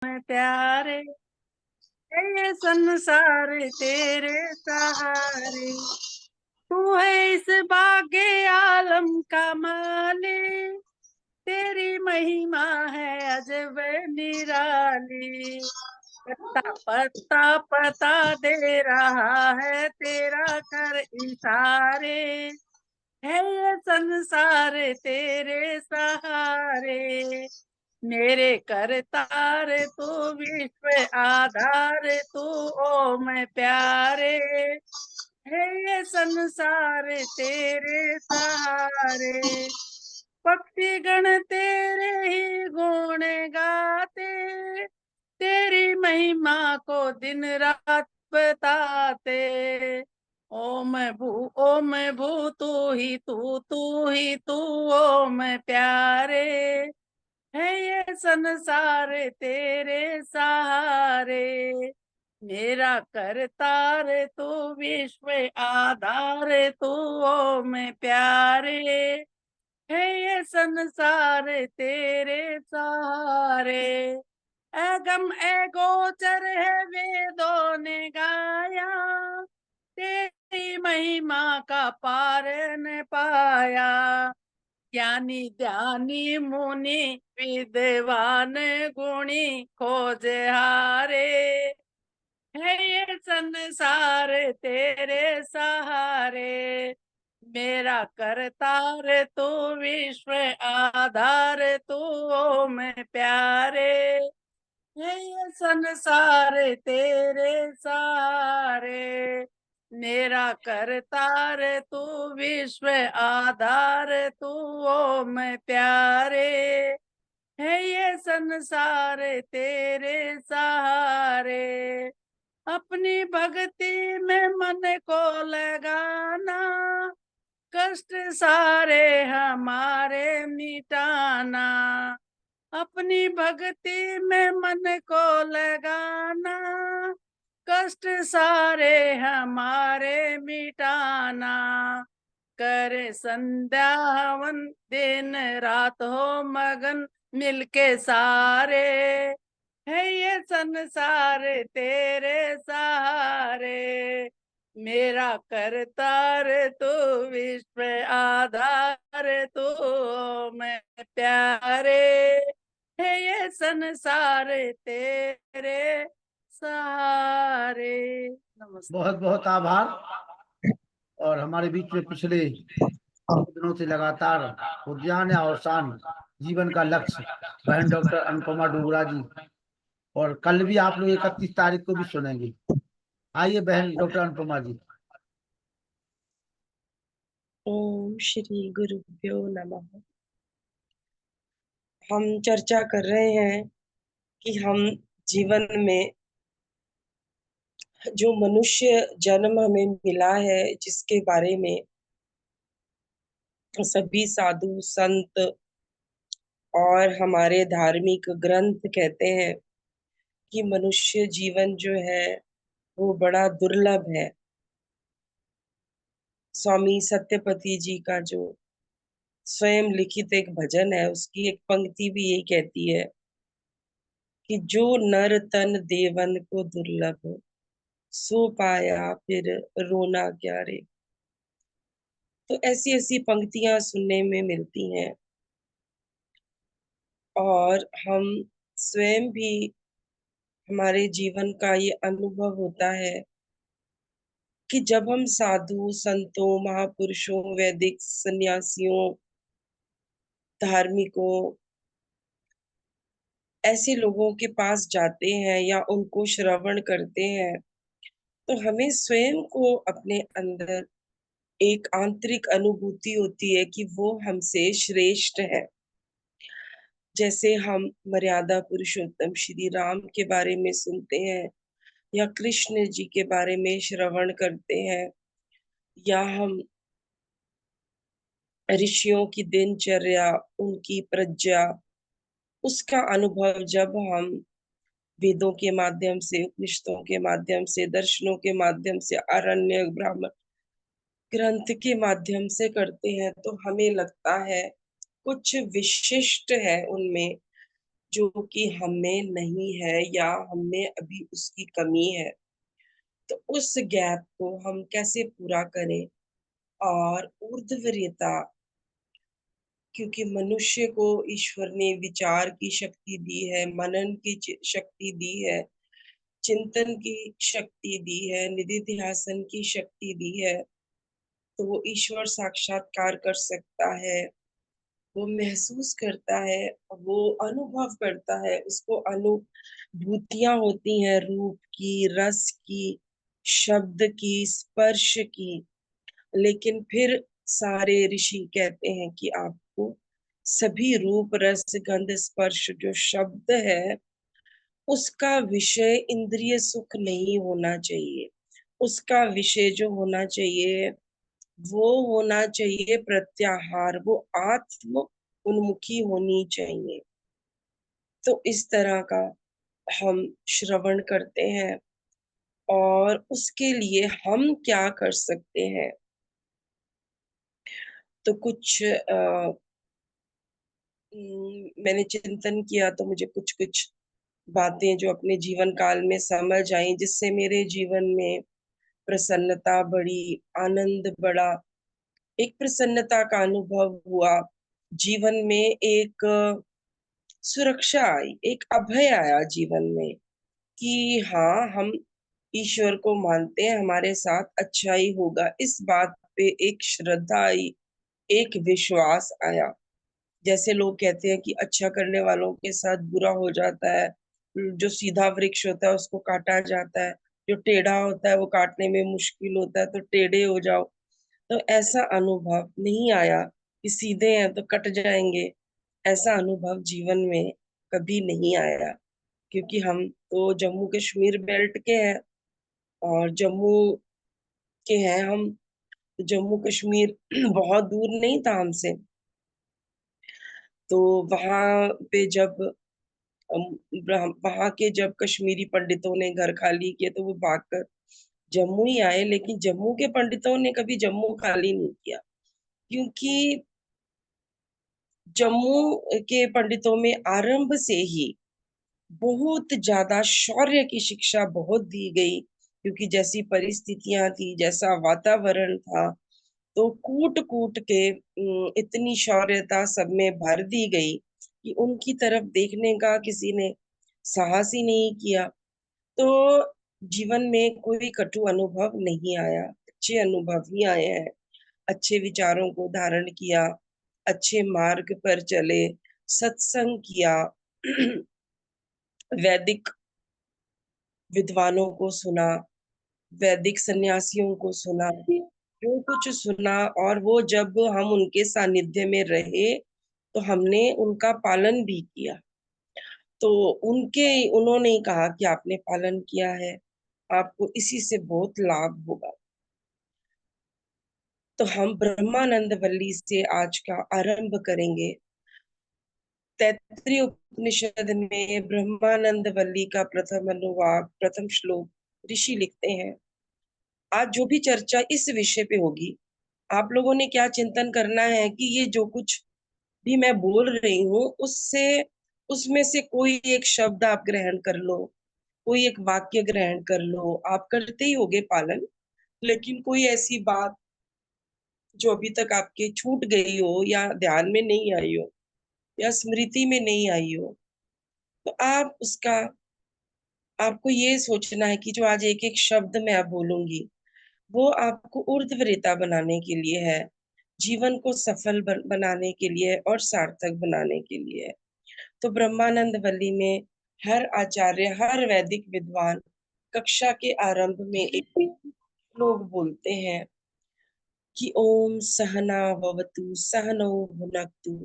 मैं प्यारे, ये संसार तेरे सहारे। तू है इस भाग्य आलम का मालिक, तेरी महिमा है अजब निराली। पत्ता पत्ता पता दे रहा है तेरा कर इशारे, है ये संसार तेरे सहारे। मेरे करतार तू विश्व आधार तू, ओ मैं प्यारे, है ये संसार तेरे सहारे। पक्षी गण तेरे ही गुण गाते, तेरी महिमा को दिन रात बताते। ओ मैं भू तू ही तू, ओ मैं प्यारे, है ये संसार तेरे सहारे। मेरा करतार तू विश्व आधार तू, ओ मैं प्यारे, है ये संसार तेरे सहारे। अगम गोचर है वेदों ने गाया, तेरी महिमा का पार न पाया। ज्ञानी ध्यानी मुनि विद्वान गुणी खोजे हारे, है ये संसार तेरे सहारे। मेरा करतार तू विश्व आधार तू, ओ मैं प्यारे, है ये संसार तेरे सहारे। मेरा करतार तू विश्व आधार तू, ओ मैं प्यारे, है ये संसार तेरे सहारे। अपनी भक्ति में मन को लगाना, कष्ट सारे हमारे मिटाना। अपनी भक्ति में मन को लगाना, कष्ट सारे हमारे मिटाना। करे संध्या हवन दिन रात हो मगन मिलके सारे, है ये संसार तेरे सहारे। मेरा करतार तू विश्व आधार तू, मैं प्यारे, है ये संसार तेरे सहारे। नमस्ते। बहुत बहुत आभार। और हमारे बीच में पिछले दिनों से लगातार उद्यान और शान जीवन का लक्ष्य बहन डॉक्टर अनुपमा डोगरा जी, और कल भी आप लोग 31 तारीख को भी सुनेंगे। आइए बहन डॉक्टर अनुपमा जी। ओम श्री गुरुभ्यो नमः। हम चर्चा कर रहे हैं कि हम जीवन में जो मनुष्य जन्म हमें मिला है, जिसके बारे में सभी साधु संत और हमारे धार्मिक ग्रंथ कहते हैं कि मनुष्य जीवन जो है वो बड़ा दुर्लभ है। स्वामी सत्यपति जी का जो स्वयं लिखित एक भजन है, उसकी एक पंक्ति भी यही कहती है कि जो नर तन देवन को दुर्लभ, सो पाया फिर रोना क्या रे। तो ऐसी ऐसी पंक्तियां सुनने में मिलती हैं, और हम स्वयं भी, हमारे जीवन का ये अनुभव होता है कि जब हम साधु संतों महापुरुषों वैदिक सन्यासियों धार्मिकों ऐसे लोगों के पास जाते हैं या उनको श्रवण करते हैं, तो हमें स्वयं को अपने अंदर एक आंतरिक अनुभूति होती है कि वो हमसे श्रेष्ठ है। जैसे हम मर्यादा पुरुषोत्तम श्री राम के बारे में सुनते हैं, या कृष्ण जी के बारे में श्रवण करते हैं, या हम ऋषियों की दिनचर्या, उनकी प्रज्ञा, उसका अनुभव जब हम वेदों के माध्यम से, उपनिषदों के माध्यम से, दर्शनों के माध्यम से, आरण्य ब्राह्मण ग्रंथ के माध्यम से करते हैं, तो हमें लगता है कुछ विशिष्ट है उनमें, जो कि हमें नहीं है या हमें अभी उसकी कमी है। तो उस गैप को हम कैसे पूरा करें? और ऊर्ध्वरीयता, क्योंकि मनुष्य को ईश्वर ने विचार की शक्ति दी है, मनन की शक्ति दी है, चिंतन की शक्ति दी है, निधिध्यासन की शक्ति दी है, तो वो ईश्वर साक्षात्कार कर सकता है, वो महसूस करता है, वो अनुभव करता है, उसको अनुभूतियां होती हैं रूप की, रस की, शब्द की, स्पर्श की। लेकिन फिर सारे ऋषि कहते हैं कि आपको सभी रूप, रस, गंध, स्पर्श जो शब्द है, उसका विषय इंद्रिय सुख नहीं होना चाहिए। उसका विषय जो होना चाहिए वो होना चाहिए प्रत्याहार, वो आत्म उन्मुखी होनी चाहिए। तो इस तरह का हम श्रवण करते हैं, और उसके लिए हम क्या कर सकते हैं? तो कुछ मैंने चिंतन किया तो मुझे कुछ कुछ बातें जो अपने जीवन काल में समझ आई, जिससे मेरे जीवन में प्रसन्नता बढ़ी, आनंद बढ़ा, एक प्रसन्नता का अनुभव हुआ। जीवन में एक सुरक्षा आई, एक अभय आया जीवन में कि हाँ, हम ईश्वर को मानते हैं, हमारे साथ अच्छा ही होगा। इस बात पे एक श्रद्धा आई, एक विश्वास आया। जैसे लोग कहते हैं कि अच्छा करने वालों के साथ बुरा हो जाता है, जो सीधा वृक्ष होता है उसको काटा जाता है, जो टेढ़ा होता है वो काटने में मुश्किल होता है, तो टेढ़े हो जाओ। तो ऐसा अनुभव नहीं आया कि सीधे हैं तो कट जाएंगे। ऐसा अनुभव जीवन में कभी नहीं आया, क्योंकि हम तो जम्मू कश्मीर बेल्ट के हैं, और जम्मू के हैं हम। जम्मू कश्मीर बहुत दूर नहीं था हमसे। तो वहां पे जब वहां के जब कश्मीरी पंडितों ने घर खाली किए तो वो भागकर जम्मू ही आए, लेकिन जम्मू के पंडितों ने कभी जम्मू खाली नहीं किया, क्योंकि जम्मू के पंडितों में आरंभ से ही बहुत ज्यादा शौर्य की शिक्षा बहुत दी गई, क्योंकि जैसी परिस्थितियां थी, जैसा वातावरण था, तो कूट कूट के इतनी शौर्यता सब में भर दी गई कि उनकी तरफ देखने का किसी ने साहस ही नहीं किया। तो जीवन में कोई कटु अनुभव नहीं आया, अच्छे अनुभव ही आए हैं। अच्छे विचारों को धारण किया, अच्छे मार्ग पर चले, सत्संग किया, वैदिक विद्वानों को सुना, वैदिक सन्यासियों को सुना, जो कुछ सुना, और वो जब हम उनके सानिध्य में रहे तो हमने उनका पालन भी किया। तो उन्होंने ही कहा कि आपने पालन किया है, आपको इसी से बहुत लाभ होगा। तो हम ब्रह्मानंद वल्ली से आज का आरंभ करेंगे। तैत्तिरीय उपनिषद में ब्रह्मानंद वल्ली का प्रथम अनुवाक, प्रथम श्लोक ऋषि लिखते हैं। आज जो भी चर्चा इस विषय पे होगी, आप लोगों ने क्या चिंतन करना है कि ये जो कुछ भी मैं बोल रही हूँ उससे, उसमें से कोई एक शब्द आप ग्रहण कर लो, कोई एक वाक्य ग्रहण कर लो। आप करते ही होगे पालन, लेकिन कोई ऐसी बात जो अभी तक आपके छूट गई हो, या ध्यान में नहीं आई हो, या स्मृति में नहीं आई हो, तो आप उसका, आपको ये सोचना है कि जो आज एक एक शब्द मैं अब बोलूंगी वो आपको ऊर्ध्वरेता बनाने के लिए है, जीवन को सफल बनाने के लिए और सार्थक बनाने के लिए है। तो ब्रह्मानंद वल्ली में हर आचार्य, हर वैदिक विद्वान कक्षा के आरंभ में एक श्लोक बोलते हैं कि ओम सहना भवतु सहनौ भुनक्तु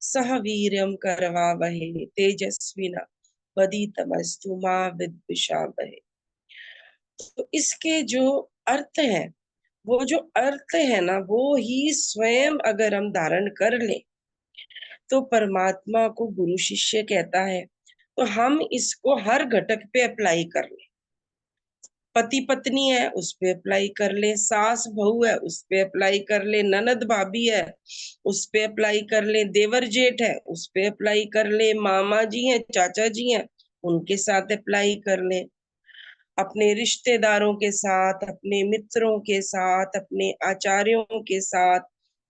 सह वीर्यं करवावहै तेजस्विना वधीतमस्तु मा विद्विषावहै। तो इसके जो अर्थ है, वो जो अर्थ है ना, वो ही स्वयं अगर हम धारण कर ले तो परमात्मा को गुरु शिष्य कहता है। तो हम इसको हर घटक पे अप्लाई कर ले। पति पत्नी है उस पे अप्लाई कर ले, सास बहू है उस पे अप्लाई कर ले, ननद भाभी है उस पे अप्लाई कर ले, देवर जेठ है उस पे अप्लाई कर ले, मामा जी हैं चाचा जी हैं उनके साथ अप्लाई कर ले, अपने रिश्तेदारों के साथ, अपने मित्रों के साथ, अपने आचार्यों के साथ,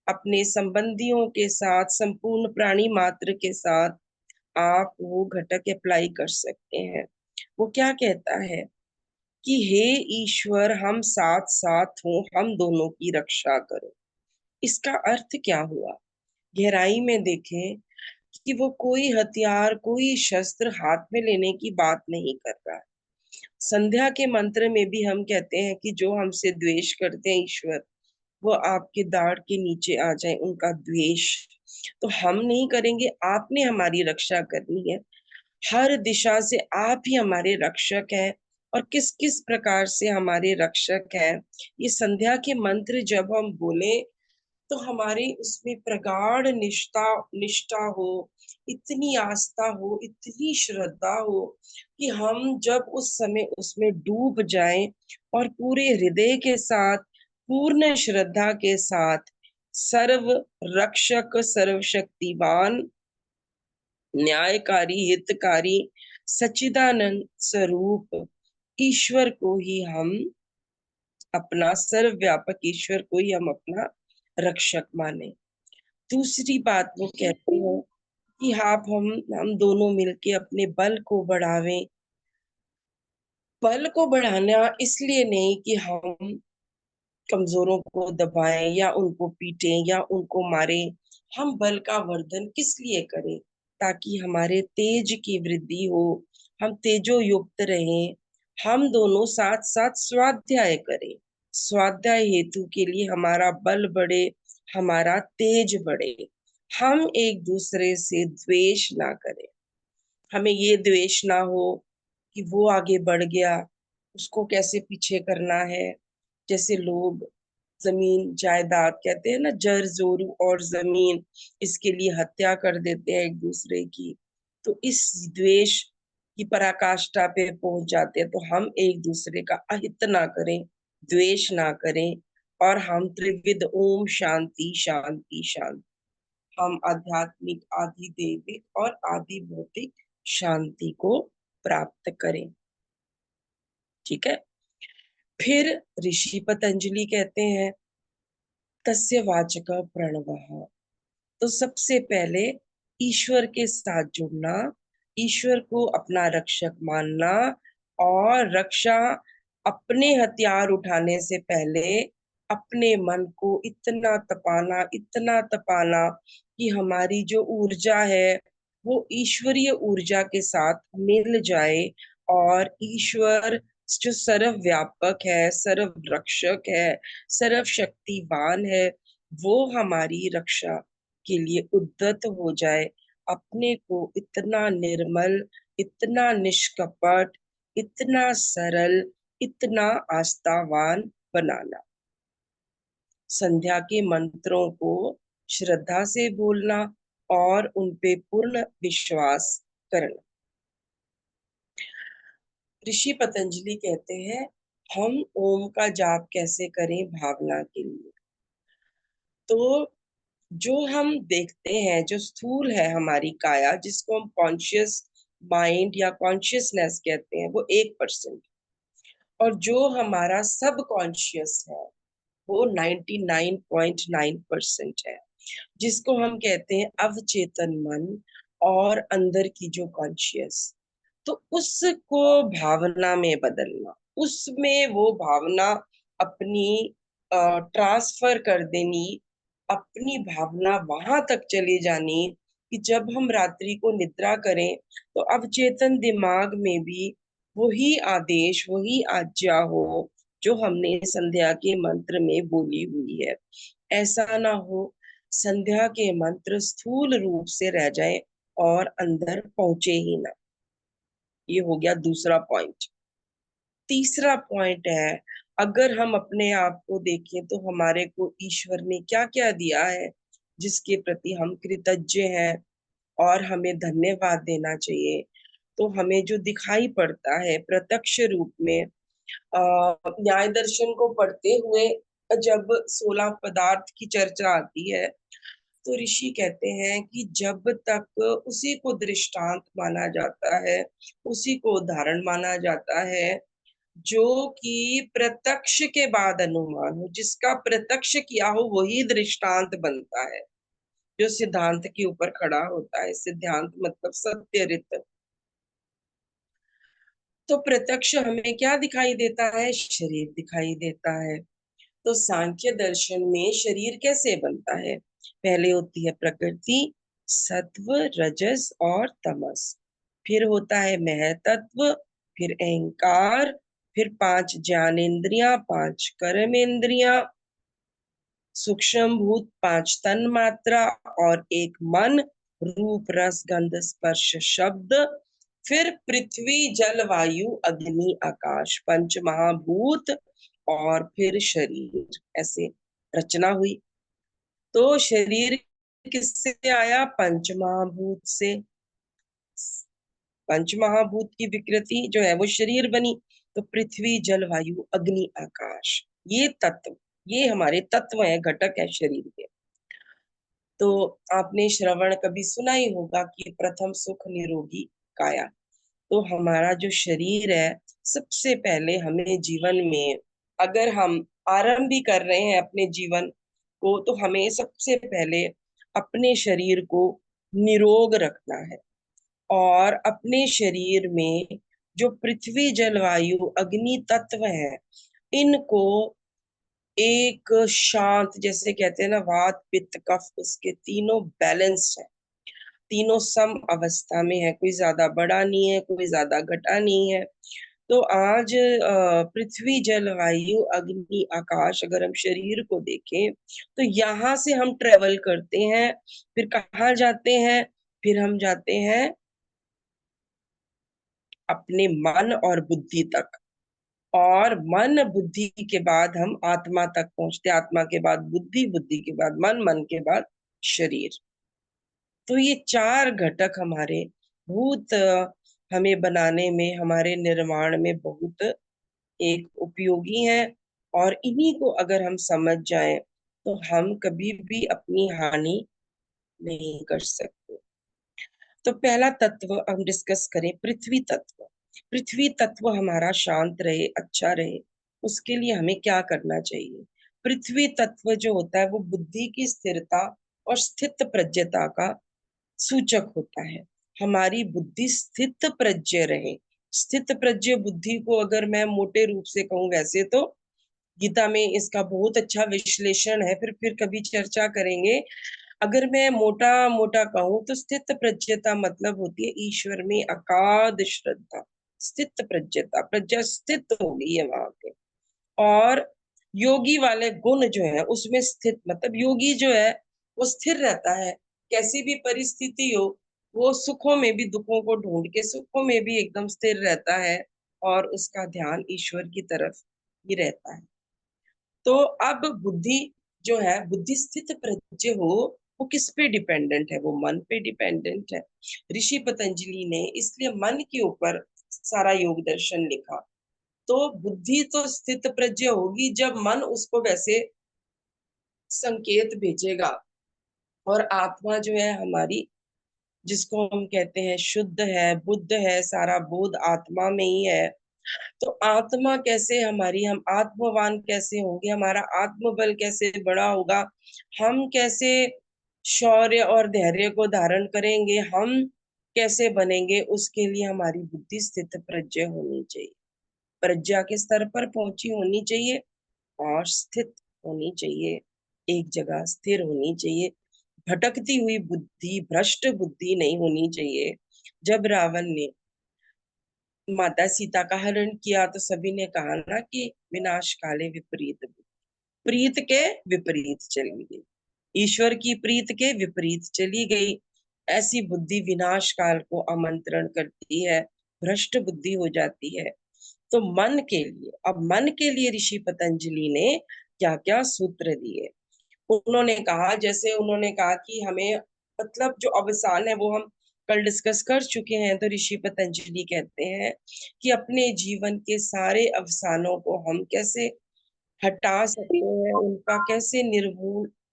अपने संबंधियों के साथ, संपूर्ण प्राणी मात्र के साथ आप वो घटक अप्लाई कर सकते हैं। वो क्या कहता है कि हे ईश्वर हम साथ साथ हों, हम दोनों की रक्षा करो। इसका अर्थ क्या हुआ? गहराई में देखें कि वो कोई हथियार, कोई शस्त्र हाथ में लेने की बात नहीं कर रहा है। संध्या के मंत्र में भी हम कहते हैं कि जो हमसे द्वेष करते हैं ईश्वर, वो आपके दाढ़ के नीचे आ जाए, उनका द्वेष तो हम नहीं करेंगे, आपने हमारी रक्षा करनी है। हर दिशा से आप ही हमारे रक्षक हैं। और किस किस प्रकार से हमारे रक्षक हैं, ये संध्या के मंत्र जब हम बोले तो हमारी उसमें प्रगाढ़ निष्ठा निष्ठा हो, इतनी आस्था हो, इतनी श्रद्धा हो कि हम जब उस समय उसमें डूब जाएं और पूरे हृदय के साथ, पूर्ण श्रद्धा के साथ सर्व रक्षक, सर्वशक्तिवान, न्यायकारी, हितकारी, सच्चिदानंद स्वरूप ईश्वर को ही हम अपना, सर्वव्यापक ईश्वर को ही हम अपना रक्षक माने। दूसरी बात वो कहते हैं कि आप हम दोनों मिलके अपने बल को बढ़ावें। बल को बढ़ाना इसलिए नहीं कि हम कमजोरों को दबाएं या उनको पीटें या उनको मारें। हम बल का वर्धन किस लिए करें? ताकि हमारे तेज की वृद्धि हो, हम तेजो युक्त रहें। हम दोनों साथ साथ स्वाध्याय करें, स्वाध्याय हेतु के लिए हमारा बल बढ़े, हमारा तेज बढ़े। हम एक दूसरे से द्वेष ना करें। हमें ये द्वेष ना हो कि वो आगे बढ़ गया, उसको कैसे पीछे करना है। जैसे लोग जमीन जायदाद कहते हैं ना, जर जोरू और जमीन, इसके लिए हत्या कर देते हैं एक दूसरे की। तो इस द्वेष की पराकाष्ठा पे पहुंच जाते हैं। तो हम एक दूसरे का अहित ना करें, द्वेष ना करें, और हम त्रिविध ओम शांति शांति शांति, हम आध्यात्मिक, आदि दैविक और आदि भौतिक शांति को प्राप्त करें। ठीक है। फिर ऋषि पतंजलि कहते हैं तस्य वाचक प्रणवः। तो सबसे पहले ईश्वर के साथ जुड़ना, ईश्वर को अपना रक्षक मानना, और रक्षा अपने हथियार उठाने से पहले अपने मन को इतना तपाना, इतना तपाना कि हमारी जो ऊर्जा है वो ईश्वरीय ऊर्जा के साथ मिल जाए, और ईश्वर जो सर्वव्यापक है, सर्व रक्षक है, सर्व शक्तिवान है, वो हमारी रक्षा के लिए उद्यत हो जाए। अपने को इतना निर्मल, इतना निष्कपट, इतना सरल, इतना आस्थावान बनाना। संध्या के मंत्रों को श्रद्धा से बोलना और उन पे पूर्ण विश्वास करना। ऋषि पतंजलि कहते हैं हम ओम का जाप कैसे करें भावना के लिए। तो जो हम देखते हैं, जो स्थूल है हमारी काया, जिसको हम कॉन्शियस माइंड या कॉन्शियसनेस कहते हैं, वो 1%, और जो हमारा सब कॉन्शियस है वो 99.9% है, जिसको हम कहते हैं अवचेतन मन और अंदर की जो कॉन्शियस। तो उसको भावना में बदलना, उसमें वो भावना अपनी ट्रांसफर कर देनी, अपनी भावना वहां तक चले जानी कि जब हम रात्रि को निद्रा करें तो अवचेतन दिमाग में भी वही आदेश, वही आज्ञा हो जो हमने संध्या के मंत्र में बोली हुई है। ऐसा ना हो संध्या के मंत्र स्थूल रूप से रह जाए और अंदर पहुंचे ही ना। ये हो गया दूसरा पॉइंट। तीसरा पॉइंट है, अगर हम अपने आप को देखें तो हमारे को ईश्वर ने क्या क्या दिया है जिसके प्रति हम कृतज्ञ हैं और हमें धन्यवाद देना चाहिए। तो हमें जो दिखाई पड़ता है प्रत्यक्ष रूप में, न्याय दर्शन को पढ़ते हुए जब 16 पदार्थ की चर्चा आती है, तो ऋषि कहते हैं कि जब तक उसी को दृष्टांत माना जाता है, उसी को उदाहरण माना जाता है, जो कि प्रत्यक्ष के बाद अनुमान हो, जिसका प्रत्यक्ष किया हो वही दृष्टांत बनता है, जो सिद्धांत के ऊपर खड़ा होता है। सिद्धांत मतलब सत्यरित। तो प्रत्यक्ष हमें क्या दिखाई देता है? शरीर दिखाई देता है। तो सांख्य दर्शन में शरीर कैसे बनता है? पहले होती है प्रकृति, सत्व, रजस और तमस। फिर होता है महतत्व, फिर अहंकार, फिर 5 ज्ञानेंद्रियां, 5 कर्मेंद्रियां, सूक्ष्म भूत, 5 तन मात्रा और एक मन, रूप रस गंध स्पर्श शब्द, फिर पृथ्वी जल वायु अग्नि आकाश, 5 महाभूत और फिर शरीर। ऐसे रचना हुई। तो शरीर किससे आया? 5 महाभूत से। 5 महाभूत की विकृति जो है वो शरीर बनी। तो पृथ्वी जल वायु अग्नि आकाश, ये तत्व, ये हमारे तत्व है, घटक है शरीर के। तो आपने श्रवण कभी सुना ही होगा कि प्रथम सुख निरोगी काया। तो हमारा जो शरीर है, सबसे पहले हमें जीवन में, अगर हम आरंभ भी कर रहे हैं अपने जीवन को, तो हमें सबसे पहले अपने शरीर को निरोग रखना है। और अपने शरीर में जो पृथ्वी जलवायु अग्नि तत्व है, इनको एक शांत, जैसे कहते हैं ना, वात पित्त कफ, उसके तीनों बैलेंस्ड है, तीनों सम अवस्था में है, कोई ज्यादा बड़ा नहीं है, कोई ज्यादा घटा नहीं है। तो आज पृथ्वी जल वायु अग्नि आकाश, अगर हम शरीर को देखें तो यहाँ से हम ट्रेवल करते हैं, फिर कहाँ जाते हैं? फिर हम जाते हैं अपने मन और बुद्धि तक, और मन बुद्धि के बाद हम आत्मा तक पहुंचते, आत्मा के बाद बुद्धि, बुद्धि के बाद मन, मन के बाद शरीर। तो ये 4 घटक हमारे भूत हमें बनाने में, हमारे निर्माण में बहुत एक उपयोगी है। और इन्हीं को अगर हम समझ जाएं तो हम कभी भी अपनी हानि नहीं कर सकते। तो पहला तत्व हम डिस्कस करें, पृथ्वी तत्व। पृथ्वी तत्व हमारा शांत रहे, अच्छा रहे, उसके लिए हमें क्या करना चाहिए? पृथ्वी तत्व जो होता है वो बुद्धि की स्थिरता और स्थित प्रज्ञता का सूचक होता है। हमारी बुद्धि स्थित प्रज्ञ रहे। स्थित प्रज्ञ बुद्धि को अगर मैं मोटे रूप से कहूं, वैसे तो गीता में इसका बहुत अच्छा विश्लेषण है, फिर कभी चर्चा करेंगे। अगर मैं मोटा मोटा कहूं तो स्थित प्रज्ञता मतलब होती है ईश्वर में अगाध श्रद्धा। स्थित प्रज्ञता, प्रज्ञा स्थित हो गई है वहां पे। और योगी वाले गुण जो है उसमें स्थित, मतलब योगी जो है वो स्थिर रहता है, कैसी भी परिस्थिति हो, वो सुखों में भी दुखों को ढूंढ के, सुखों में भी एकदम स्थिर रहता है, और उसका ध्यान ईश्वर की तरफ ही रहता है। तो अब बुद्धि जो है, बुद्धि स्थित प्रज्ञ हो, वो किस पे डिपेंडेंट है? वो मन पे डिपेंडेंट है। ऋषि पतंजलि ने इसलिए मन के ऊपर सारा योग दर्शन लिखा। तो बुद्धि तो स्थित प्रज्ञ होगी जब मन उसको वैसे संकेत भेजेगा। और आत्मा जो है हमारी, जिसको हम कहते हैं शुद्ध है, बुद्ध है, सारा बोध आत्मा में ही है। तो आत्मा कैसे हमारी, हम आत्मवान कैसे होंगे, हमारा आत्मबल कैसे बड़ा होगा, हम कैसे शौर्य और धैर्य को धारण करेंगे, हम कैसे बनेंगे, उसके लिए हमारी बुद्धि स्थित प्रज्ञ होनी चाहिए, प्रज्ञा के स्तर पर पहुंची होनी चाहिए, और स्थित होनी चाहिए, एक जगह स्थिर होनी चाहिए। भटकती हुई बुद्धि, भ्रष्ट बुद्धि नहीं होनी चाहिए। जब रावण ने माता सीता का हरण किया तो सभी ने कहा ना कि विनाश काले विपरीत बुद्धि। प्रीत के विपरीत चली गई, ईश्वर की प्रीत के विपरीत चली गई। ऐसी बुद्धि विनाश काल को आमंत्रण करती है, भ्रष्ट बुद्धि हो जाती है। तो मन के लिए, अब मन के लिए ऋषि पतंजलि ने क्या क्या सूत्र दिए। उन्होंने कहा, जैसे उन्होंने कहा कि हमें, मतलब जो अवसान है वो हम कल डिस्कस कर चुके हैं। तो ऋषि पतंजलि कहते हैं कि अपने जीवन के सारे अवसानों को हम कैसे हटा सकते हैं,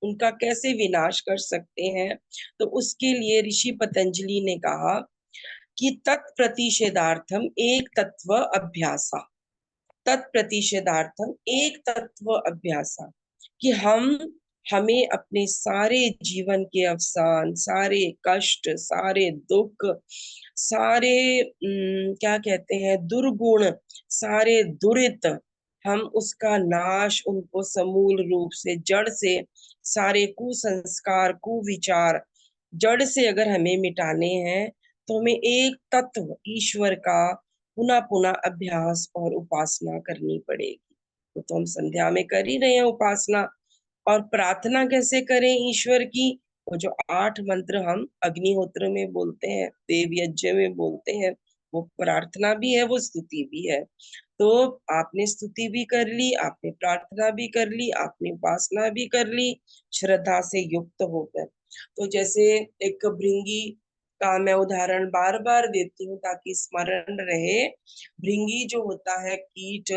उनका कैसे विनाश कर सकते हैं। तो उसके लिए ऋषि पतंजलि ने कहा कि तत्प्रतिषेधार्थम एक तत्व अभ्यासा, तत्प्रतिषेधार्थम एक तत्व अभ्यासा, कि हमें अपने सारे जीवन के अवसान, सारे कष्ट, सारे दुख, सारे क्या कहते हैं, दुर्गुण, सारे दुरित, हम उसका नाश, उनको समूल रूप से, जड़ से, सारे कुसंस्कार, कुविचार जड़ से अगर हमें मिटाने हैं, तो हमें एक तत्व ईश्वर का पुनः पुनः अभ्यास और उपासना करनी पड़ेगी। तो हम संध्या में कर ही रहे हैं उपासना। और प्रार्थना कैसे करें ईश्वर की? वो जो 8 मंत्र हम अग्निहोत्र में बोलते हैं, देव यज्ञ में बोलते हैं, वो प्रार्थना भी है, वो स्तुति भी है। तो आपने स्तुति भी कर ली, आपने प्रार्थना भी कर ली, आपने उपासना भी कर ली, श्रद्धा से युक्त होकर। तो जैसे एक भृंगी का मैं उदाहरण बार बार देती हूँ ताकि स्मरण रहे। भृंगी जो होता है कीट,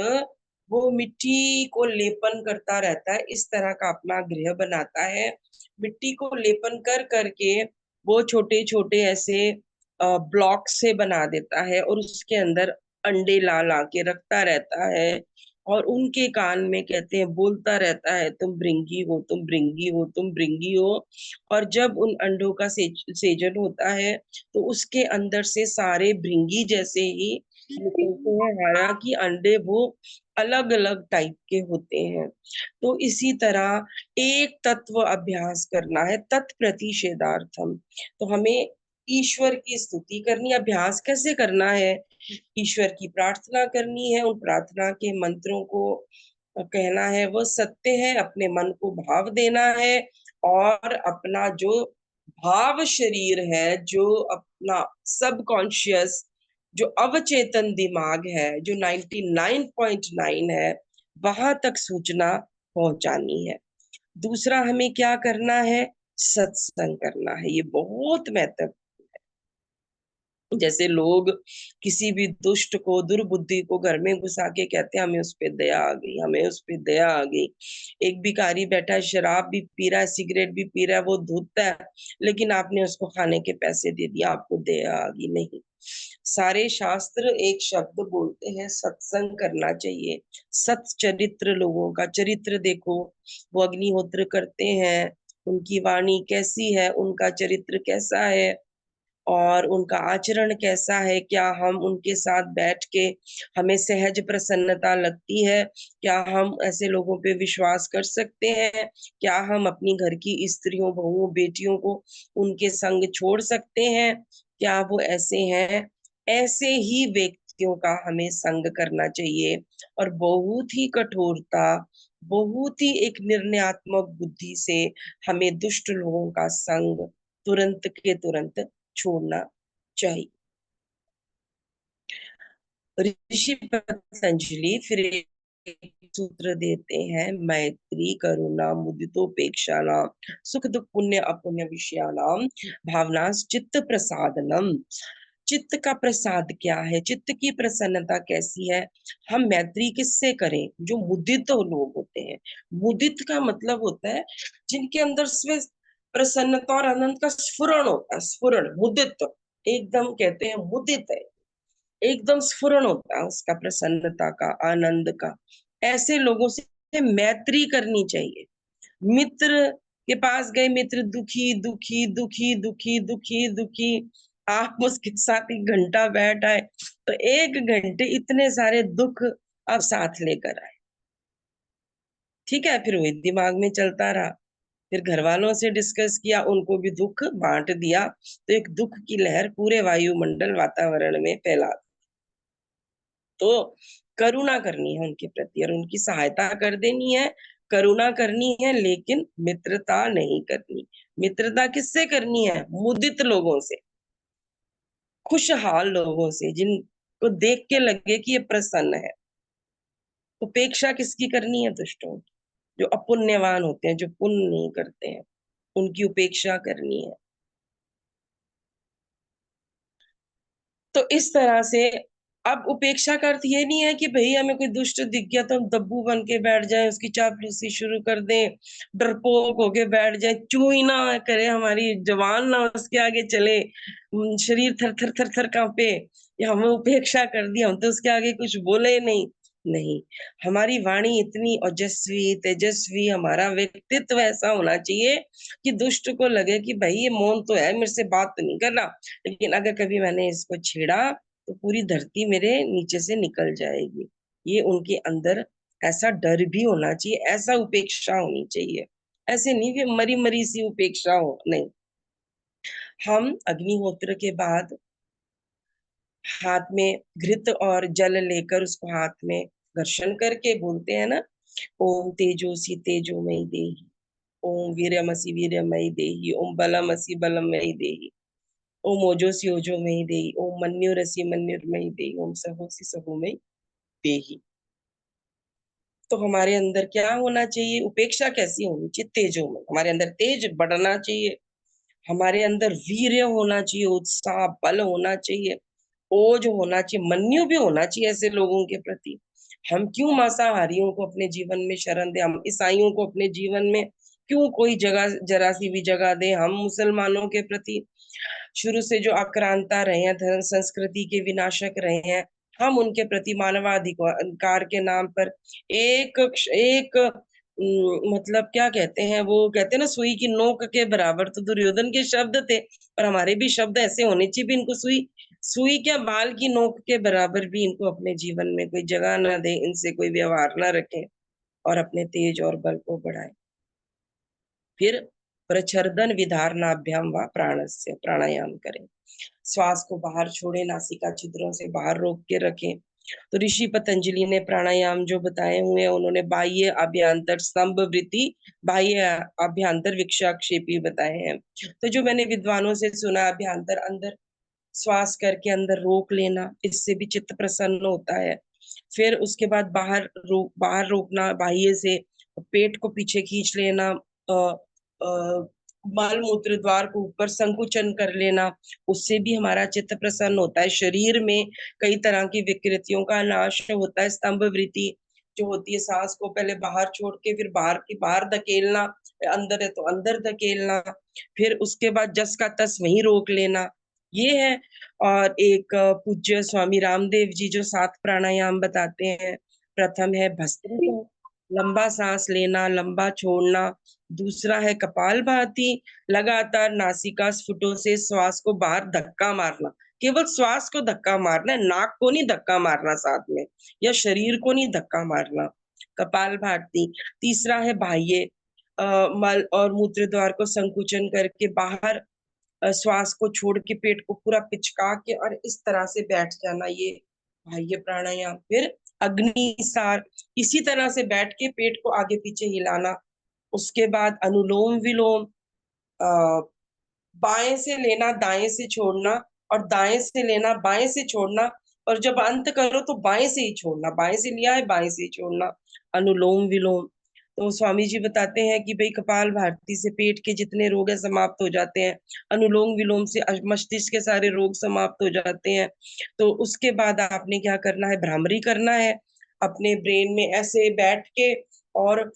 वो मिट्टी को लेपन करता रहता है, इस तरह का अपना गृह बनाता है। मिट्टी को लेपन कर करके वो छोटे छोटे ऐसे ब्लॉक से बना देता है और उसके अंदर अंडे ला ला के रखता रहता है और उनके कान में कहते हैं बोलता रहता है, तुम भृंगी हो, तुम भृंगी हो, तुम भृंगी हो। और जब उन अंडों का सेजन होता है तो उसके अंदर से सारे भृंगी जैसे ही निकलते हैं, हालांकि अंडे वो अलग अलग टाइप के होते हैं। तो इसी तरह एक तत्व अभ्यास करना है, तत्प्रतिषेधार्थम। तो हमें ईश्वर की स्तुति करनी, अभ्यास कैसे करना है? ईश्वर की प्रार्थना करनी है, उन प्रार्थना के मंत्रों को कहना है वो सत्य है, अपने मन को भाव देना है और अपना जो भाव शरीर है, जो अपना सबकॉन्शियस, जो अवचेतन दिमाग है, जो 99.9 है, वहां तक सूचना पहुंचानी है। दूसरा हमें क्या करना है? सत्संग करना है। ये बहुत महत्वपूर्ण। जैसे लोग किसी भी दुष्ट को, दुर्बुद्धि को घर में घुसा के कहते हैं हमें उस पे दया आ गई, हमें उस पे दया आ गई। एक भिखारी बैठा है, शराब भी पी रहा है, सिगरेट भी पी रहा है, वो धूता है, लेकिन आपने उसको खाने के पैसे दे दिया, आपको दया आ गई। नहीं, सारे शास्त्र एक शब्द बोलते हैं, सत्संग करना चाहिए। सत चरित्र लोगों का चरित्र देखो, वो अग्निहोत्र करते हैं, उनकी वाणी कैसी है, उनका चरित्र कैसा है और उनका आचरण कैसा है, क्या हम उनके साथ बैठ के हमें सहज प्रसन्नता लगती है? क्या हम ऐसे लोगों पे विश्वास कर सकते हैं? क्या हम अपनी घर की स्त्रियों, बहुओं, बेटियों को उनके संग छोड़ सकते हैं? क्या वो ऐसे हैं? ऐसे ही व्यक्तियों का हमें संग करना चाहिए और बहुत ही कठोरता, बहुत ही एक निर्णयात्मक बुद्धि से हमें दुष्ट लोगों का संग तुरंत के तुरंत छोड़ना चाहिए। ऋषि पतंजलि फिर एक सूत्र देते हैं, मैत्री करुणा मुदितोपेक्षा नाम सुख दुख पुण्य अपुण्य विषयानाम भावना चित्त प्रसादनम। चित्त का प्रसाद क्या है? चित्त की प्रसन्नता कैसी है? हम मैत्री किससे करें? जो मुदित लोग होते हैं। मुदित का मतलब होता है जिनके अंदर स्व प्रसन्नता और आनंद का स्फुरण होता है। स्फुरण, मुदित, एकदम कहते हैं मुदित है, एकदम स्फुरण होता है उसका, प्रसन्नता का, आनंद का। ऐसे लोगों से मैत्री करनी चाहिए। मित्र के पास गए, मित्र दुखी दुखी दुखी दुखी दुखी दुखी, आप उसके साथ 1 घंटा बैठ आए तो 1 घंटे इतने सारे दुख आप साथ लेकर आए। ठीक है, फिर वही दिमाग में चलता रहा। फिर घर वालों से डिस्कस किया, उनको भी दुख बांट दिया, तो एक दुख की लहर पूरे वायुमंडल वातावरण में फैला। तो करुणा करनी है उनके प्रति और उनकी सहायता कर देनी है, करुणा करनी है, लेकिन मित्रता नहीं करनी। मित्रता किससे करनी है? मुदित लोगों से, खुशहाल लोगों से, जिनको देख के लगे कि ये प्रसन्न है। उपेक्षा किसकी करनी है? दुष्टों की, जो अपुण्यवान होते हैं, जो पुण्य नहीं करते हैं, उनकी उपेक्षा करनी है। तो इस तरह से अब उपेक्षा का अर्थ ये नहीं है कि भाई हमें कोई दुष्ट दिख गया तो हम दब्बू बन के बैठ जाए, उसकी चापलूसी शुरू कर दें, डरपोक होके बैठ जाए, चू ही ना करे, हमारी जवान ना उसके आगे चले, शरीर थर थर थर थर कांपे, या हमें उपेक्षा कर दी, हम तो उसके आगे कुछ बोले नहीं। नहीं, हमारी वाणी इतनी ओजस्वी तेजस्वी, हमारा व्यक्तित्व ऐसा होना चाहिए कि दुष्ट को लगे कि भाई ये मौन तो है, मेरे से बात तो नहीं कर रहा, लेकिन अगर कभी मैंने इसको छेड़ा तो पूरी धरती मेरे नीचे से निकल जाएगी। ये उनके अंदर ऐसा डर भी होना चाहिए, ऐसा उपेक्षा होनी चाहिए। ऐसे नहीं कि मरी मरी सी उपेक्षा हो, नहीं। हम अग्निहोत्र के बाद हाथ में घृत और जल लेकर उसको हाथ में घर्षण करके बोलते हैं ना, ओम तेजोसी तेजोमयी देहि, ओम वीर्यमसि वीर्यमयी देहि, ओम बलमसि बलमयी देहि, ओम ओजोसी ओजोमयी देहि, ओम मन्युरसि मन्युर्मयी देहि, ओम सहोसी सहोमयी देहि। तो हमारे अंदर क्या होना चाहिए, उपेक्षा कैसी होनी चाहिए, तेजो में हमारे अंदर तेज बढ़ना चाहिए, हमारे अंदर वीर्य होना चाहिए, उत्साह बल होना चाहिए, ओज होना चाहिए, मन्यु भी होना चाहिए ऐसे लोगों के प्रति। हम क्यों मांसाहारियों को अपने जीवन में शरण दें, हम ईसाइयों को अपने जीवन में क्यों कोई जगह जरा सी भी जगह दें, हम मुसलमानों के प्रति शुरू से जो आक्रांता रहे हैं, धर्म संस्कृति के विनाशक रहे हैं, हम उनके प्रति मानवाधिकार के नाम पर एक एक मतलब क्या कहते हैं, वो कहते हैं ना सुई की नोक के बराबर, तो दुर्योधन के शब्द थे, पर हमारे भी शब्द ऐसे होने चाहिए भी इनको सुई सुई क्या बाल की नोक के बराबर भी इनको अपने जीवन में कोई जगह ना दे, इनसे कोई व्यवहार ना रखे और अपने तेज और बल को बढ़ाए। फिर प्रच्छर्दन विधारणाभ्याम व प्राणस्य प्राणायाम करें, श्वास को बाहर छोड़े, नासिका छिद्रों से बाहर रोक के रखें। तो ऋषि पतंजलि ने प्राणायाम जो बताए हुए हैं, उन्होंने बाह्य अभ्यंतर स्तंभ वृत्ति, बाह्य अभ्यंतर विक्षाक्षेपी बताए हैं। तो जो मैंने विद्वानों से सुना, अभ्यंतर अंदर श्वास करके अंदर रोक लेना, इससे भी चित्त प्रसन्न होता है। फिर उसके बाद बाहर रोकना बाह्य से, पेट को पीछे खींच लेना, मल मूत्र द्वार को ऊपर संकुचन कर लेना, उससे भी हमारा चित्त प्रसन्न होता है। शरीर में कई तरह की विकृतियों का नाश होता है। स्तंभ वृत्ति जो होती है, सांस को पहले बाहर छोड़ के फिर बाहर धकेलना, अंदर है तो अंदर धकेलना, फिर उसके बाद जस का तस वहीं रोक लेना, ये है। और एक पूज्य स्वामी रामदेव जी जो 7 प्राणायाम बताते हैं, प्रथम है भस्त्रिका, लंबा सांस लेना लंबा छोड़ना, दूसरा है कपालभाति, लगातार नासिका स्फुटों से श्वास को बाहर धक्का मारना, केवल श्वास को धक्का मारना है, नाक को नहीं धक्का मारना साथ में, या शरीर को नहीं धक्का मारना, कपालभाति। तीसरा है बाह्य, मल और मूत्र द्वार को संकुचन करके बाहर श्वास को छोड़ के पेट को पूरा पिचका के और इस तरह से बैठ जाना, ये बाह्य प्राणायाम। फिर अग्निसार, इसी तरह से बैठ के पेट को आगे पीछे हिलाना। उसके बाद अनुलोम विलोम, बाएं से लेना दाएं से छोड़ना, और दाएं से लेना बाएं से छोड़ना, और जब अंत करो तो बाएं से ही छोड़ना, बाएं से लिया है बाएं से ही छोड़ना, अनुलोम विलोम। तो स्वामी जी बताते हैं कि भाई कपाल भारती से पेट के जितने रोग है समाप्त हो जाते हैं, अनुलोम विलोम से मस्तिष्क के सारे रोग समाप्त हो जाते हैं। तो उसके बाद आपने क्या करना है, भ्रामरी करना है, अपने ब्रेन में ऐसे बैठ के और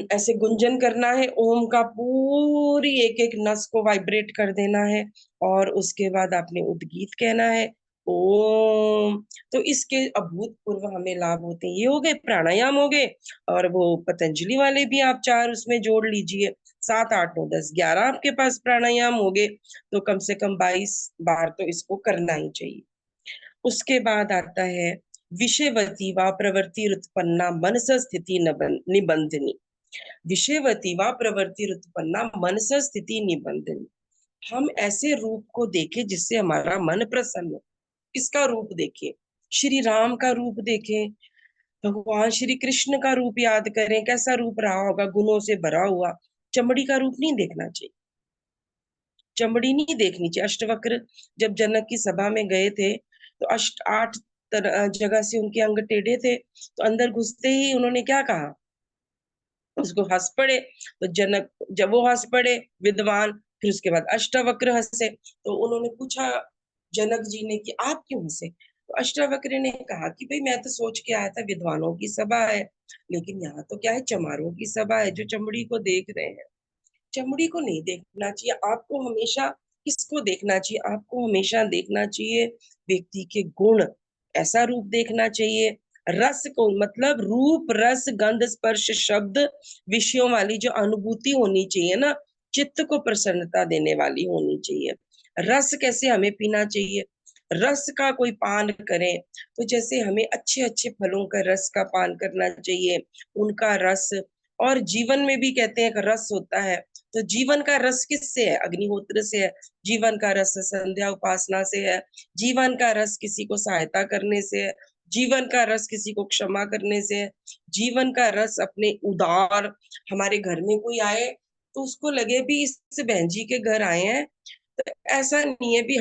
ऐसे गुंजन करना है ओम का, पूरी एक एक नस को वाइब्रेट कर देना है, और उसके बाद आपने उद्गीत कहना है ओम। तो इसके अभूतपूर्व हमें लाभ होते हैं। ये हो गए प्राणायाम हो गए, और वो पतंजलि वाले भी आप 4 उसमें जोड़ लीजिए, 7 8 9 10 11 आपके पास प्राणायाम हो गए, तो कम से कम 22 बार तो इसको करना ही चाहिए। उसके बाद आता है विषयवती व प्रवृत्ति उत्पन्ना मनस स्थिति निबंधनी, विषयवती व प्रवृत्ति उत्पन्ना मनस स्थिति निबंधनी। हम ऐसे रूप को देखें जिससे हमारा मन प्रसन्न हो, इसका रूप देखें, श्री राम का रूप देखें, भगवान श्री कृष्ण का रूप याद करें, कैसा रूप रहा होगा, गुणों से भरा हुआ। चमड़ी का रूप नहीं देखना चाहिए, चमड़ी नहीं देखनी चाहिए। अष्टवक्र जब जनक की सभा में गए थे, तो 8 जगह से उनके अंग टेढ़े थे, तो अंदर घुसते ही उन्होंने क्या कहा, उसको हंस पड़े। तो जनक जब वो हंस पड़े विद्वान, फिर उसके बाद अष्टवक्र हंसे, तो उन्होंने पूछा जनक जी ने कि आप क्यों हंसे? तो अष्टावक्र ने कहा कि भाई मैं तो सोच के आया था विद्वानों की सभा है, लेकिन यहाँ तो क्या है, चमारों की सभा है जो चमड़ी को देख रहे हैं। चमड़ी को नहीं देखना चाहिए आपको, हमेशा किसको देखना चाहिए? आपको हमेशा देखना चाहिए व्यक्ति के गुण, ऐसा रूप देखना चाहिए। रस को मतलब रूप रस गंध स्पर्श शब्द विषयों वाली जो अनुभूति होनी चाहिए ना, चित्त को प्रसन्नता देने वाली होनी चाहिए। रस कैसे हमें पीना चाहिए? रस का कोई पान करें तो जैसे हमें अच्छे अच्छे फलों का रस का पान करना चाहिए, उनका रस। और जीवन में भी कहते हैं कि रस होता है, तो जीवन का रस किससे है? अग्निहोत्र से है। जीवन का रस संध्या उपासना से है। जीवन का रस किसी को सहायता करने से है। जीवन का रस किसी को क्षमा करने से है। जीवन का रस अपने उदार, हमारे घर में कोई आए तो उसको लगे भी इस बहन जी के घर आए हैं, तो ऐसा नहीं है भी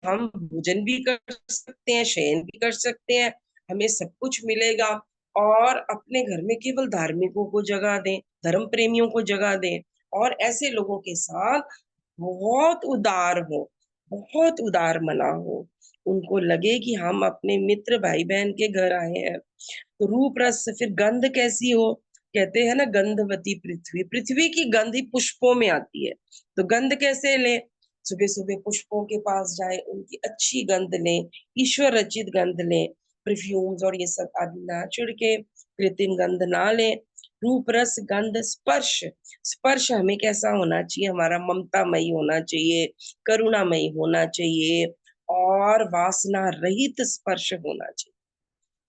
हम भोजन भी कर सकते हैं, शयन भी कर सकते हैं, हमें सब कुछ मिलेगा। और अपने घर में केवल धार्मिकों को जगह दें, धर्म प्रेमियों को जगह दें, और ऐसे लोगों के साथ बहुत उदार हो, बहुत उदार मना हो, उनको लगे कि हम अपने मित्र भाई बहन के घर आए हैं। तो रूप रस, फिर गंध कैसी हो? कहते हैं ना गंधवती पृथ्वी, पृथ्वी की गंध ही पुष्पों में आती है। तो गंध कैसे लें? सुबह सुबह पुष्पों के पास जाए, उनकी अच्छी गंध लें, ईश्वर रचित गंध लें, परफ्यूम्स और ये सब आदि ना छिड़के, कृत्रिम गंध ना लें। रूप रस गंध स्पर्श, स्पर्श हमें कैसा होना चाहिए? हमारा ममतामयी होना चाहिए, करुणामयी होना चाहिए, और वासना रहित स्पर्श होना चाहिए।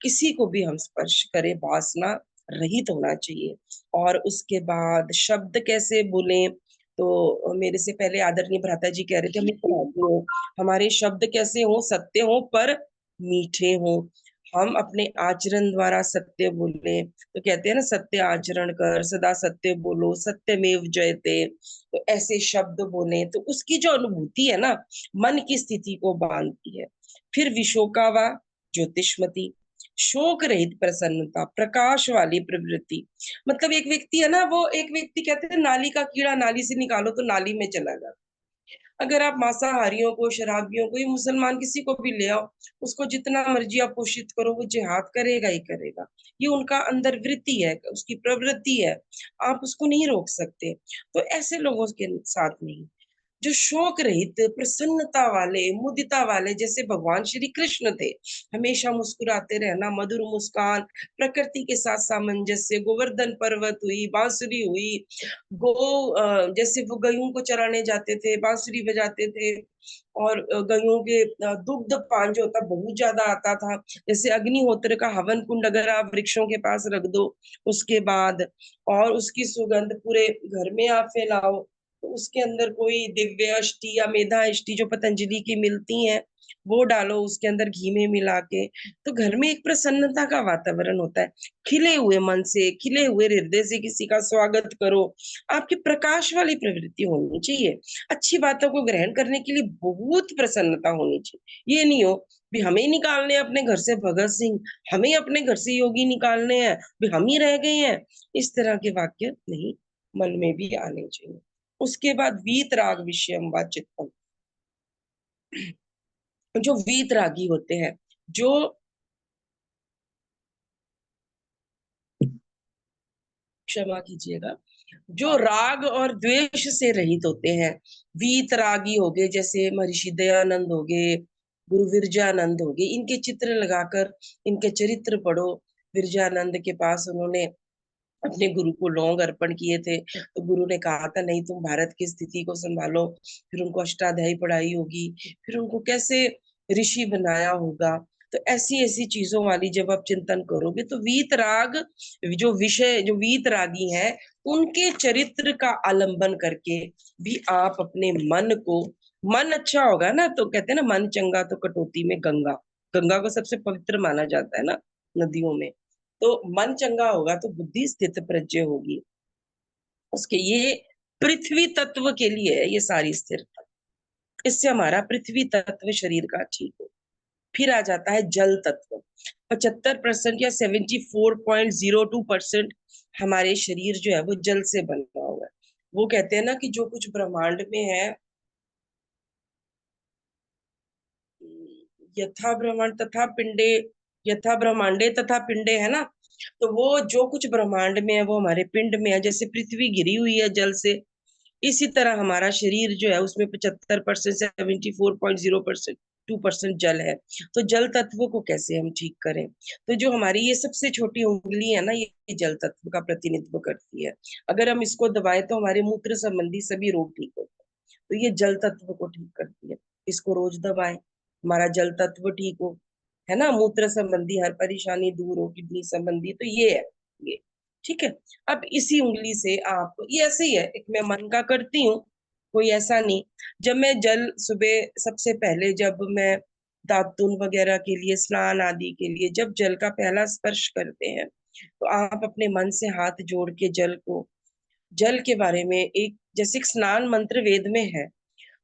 किसी को भी हम स्पर्श करें वासना रहित होना चाहिए। और उसके बाद शब्द कैसे बोलें? तो मेरे से पहले आदरणीय भ्राता जी कह रहे थे हमें पढ़ाते हो, हमारे शब्द कैसे हो? सत्य हो पर मीठे हो। हम अपने आचरण द्वारा सत्य बोले, तो कहते हैं ना सत्य आचरण कर, सदा सत्य बोलो, सत्यमेव जयते। तो ऐसे शब्द बोले तो उसकी जो अनुभूति है ना, मन की स्थिति को बांधती है। फिर विशोकावा ज्योतिषमती, शोक रहित प्रसन्नता, प्रकाश वाली प्रवृत्ति। मतलब एक व्यक्ति है ना, वो एक व्यक्ति कहते हैं नाली का कीड़ा नाली से निकालो तो नाली में चला जाता। अगर आप मांसाहारियों को, शराबियों को, ये मुसलमान किसी को भी ले आओ, उसको जितना मर्जी आप पोषित करो, वो जिहाद करेगा ही करेगा। ये उनका अंदर वृत्ति है, उसकी प्रवृत्ति है, आप उसको नहीं रोक सकते। तो ऐसे लोगों के साथ नहीं, जो शोक रहित प्रसन्नता वाले, मुदिता वाले, जैसे भगवान श्री कृष्ण थे, हमेशा मुस्कुराते रहना, मधुर मुस्कान, प्रकृति के साथ सामंजस्य, गोवर्धन पर्वत हुई, बांसुरी हुई, जैसे वो गयूं को चराने जाते थे, बांसुरी बजाते थे, और गयूं के दुग्ध पान जो होता बहुत ज्यादा आता था। जैसे अग्निहोत्र का हवन कुंड अगर आप वृक्षों के पास रख दो, उसके बाद और उसकी सुगंध पूरे घर में आप फैलाओ, तो उसके अंदर कोई दिव्य अष्टि या मेधा अष्टि जो पतंजलि की मिलती हैं, वो डालो उसके अंदर घी में मिला के, तो घर में एक प्रसन्नता का वातावरण होता है। खिले हुए मन से, खिले हुए हृदय से किसी का स्वागत करो। आपकी प्रकाश वाली प्रवृत्ति होनी चाहिए। अच्छी बातों को ग्रहण करने के लिए बहुत प्रसन्नता होनी चाहिए। ये नहीं हो भी हमें ही निकालने हैं अपने घर से भगत सिंह, हमें अपने घर से योगी निकालने हैं, भी हम ही रह गए हैं, इस तरह के वाक्य नहीं मन में भी आने चाहिए। उसके बाद वीतराग विषयम वा चित्तम, जो वीतरागी होते हैं, जो क्षमा कीजिएगा, जो राग और द्वेष से रहित होते हैं, वीतरागी हो गए, जैसे महर्षि दयानंद हो गए, गुरु विरजानंद हो गए, इनके चित्र लगाकर इनके चरित्र पढ़ो। विरजानंद के पास उन्होंने अपने गुरु को लौंग अर्पण किए थे, तो गुरु ने कहा था नहीं तुम भारत की स्थिति को संभालो, फिर उनको अष्टाध्यायी पढ़ाई होगी, फिर उनको कैसे ऋषि बनाया होगा। तो ऐसी ऐसी चीजों वाली जब आप चिंतन करोगे, तो वीतराग जो विषय, जो वीतरागी हैं, उनके चरित्र का आलंबन करके भी आप अपने मन को, मन अच्छा होगा ना, तो कहते हैं ना मन चंगा तो कटौती में गंगा, गंगा को सबसे पवित्र माना जाता है ना नदियों में। तो मन चंगा होगा तो बुद्धि स्थित प्रज्ञ होगी। उसके ये पृथ्वी तत्व के लिए है ये सारी स्थिरता, इससे हमारा पृथ्वी तत्व शरीर का ठीक हो। फिर आ जाता है जल तत्व। 75% या 74.02% हमारे शरीर जो है वो जल से बना हुआ है। वो कहते हैं ना कि जो कुछ ब्रह्मांड में है यथा ब्रह्मांड तथा पिंडे, यथा ब्रह्मांडे तथा पिंडे, है ना। तो वो जो कुछ ब्रह्मांड में है वो हमारे पिंड में है। जैसे पृथ्वी घिरी हुई है जल से, इसी तरह हमारा शरीर जो है उसमें 75%, 74.0%, 2% जल है। तो जल तत्व को कैसे हम ठीक करें? तो जो हमारी ये सबसे छोटी उंगली है ना, ये जल तत्व का प्रतिनिधित्व करती है। अगर हम इसको दबाएं तो हमारे मूत्र संबंधी सभी रोग ठीक होते हैं। तो ये जल तत्व को ठीक करती है। इसको रोज दबाएं, हमारा जल तत्व ठीक हो, है ना। मूत्र संबंधी हर परेशानी दूर हो, किडनी संबंधी, तो ये है ये। ठीक है। अब इसी उंगली से आप, ये ऐसे ही है, एक मैं मन का करती हूँ, कोई ऐसा नहीं। जब मैं जल सुबह सबसे पहले, जब मैं दातुन वगैरह के लिए, स्नान आदि के लिए जब जल का पहला स्पर्श करते हैं, तो आप अपने मन से हाथ जोड़ के जल को, जल के बारे में एक, जैसे एक स्नान मंत्र वेद में है,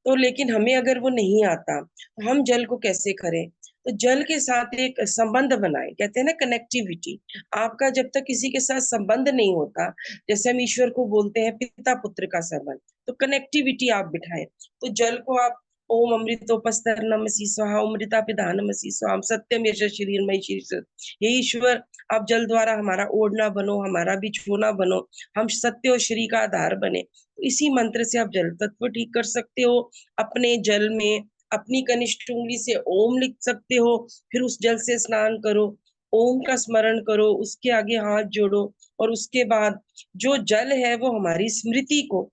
तो लेकिन हमें अगर वो नहीं आता तो हम जल को कैसे करें? तो जल के साथ एक संबंध बनाए, कहते हैं ना कनेक्टिविटी। आपका जब तक किसी के साथ संबंध नहीं होता, जैसे हम ईश्वर को बोलते हैं पिता पुत्र का संबंध, तो कनेक्टिविटी आप बिठाएं। तो जल को आप ओम अमृतोपस्तरणमसि स्वाहा, अमृता पिधानमसि स्वाहा, सत्यम यश शरीरमय शीर्ष, हे ईश्वर आप जल द्वारा हमारा ओढ़ना बनो, हमारा बिछोना बनो, हम सत्य और श्री का आधार बने। इसी मंत्र से आप जल तत्व ठीक कर सकते हो। अपने जल में अपनी कनिष्ठ उंगली से ओम लिख सकते हो, फिर उस जल से स्नान करो, ओम का स्मरण करो, उसके आगे हाथ जोड़ो, और उसके बाद जो जल है वो हमारी स्मृति को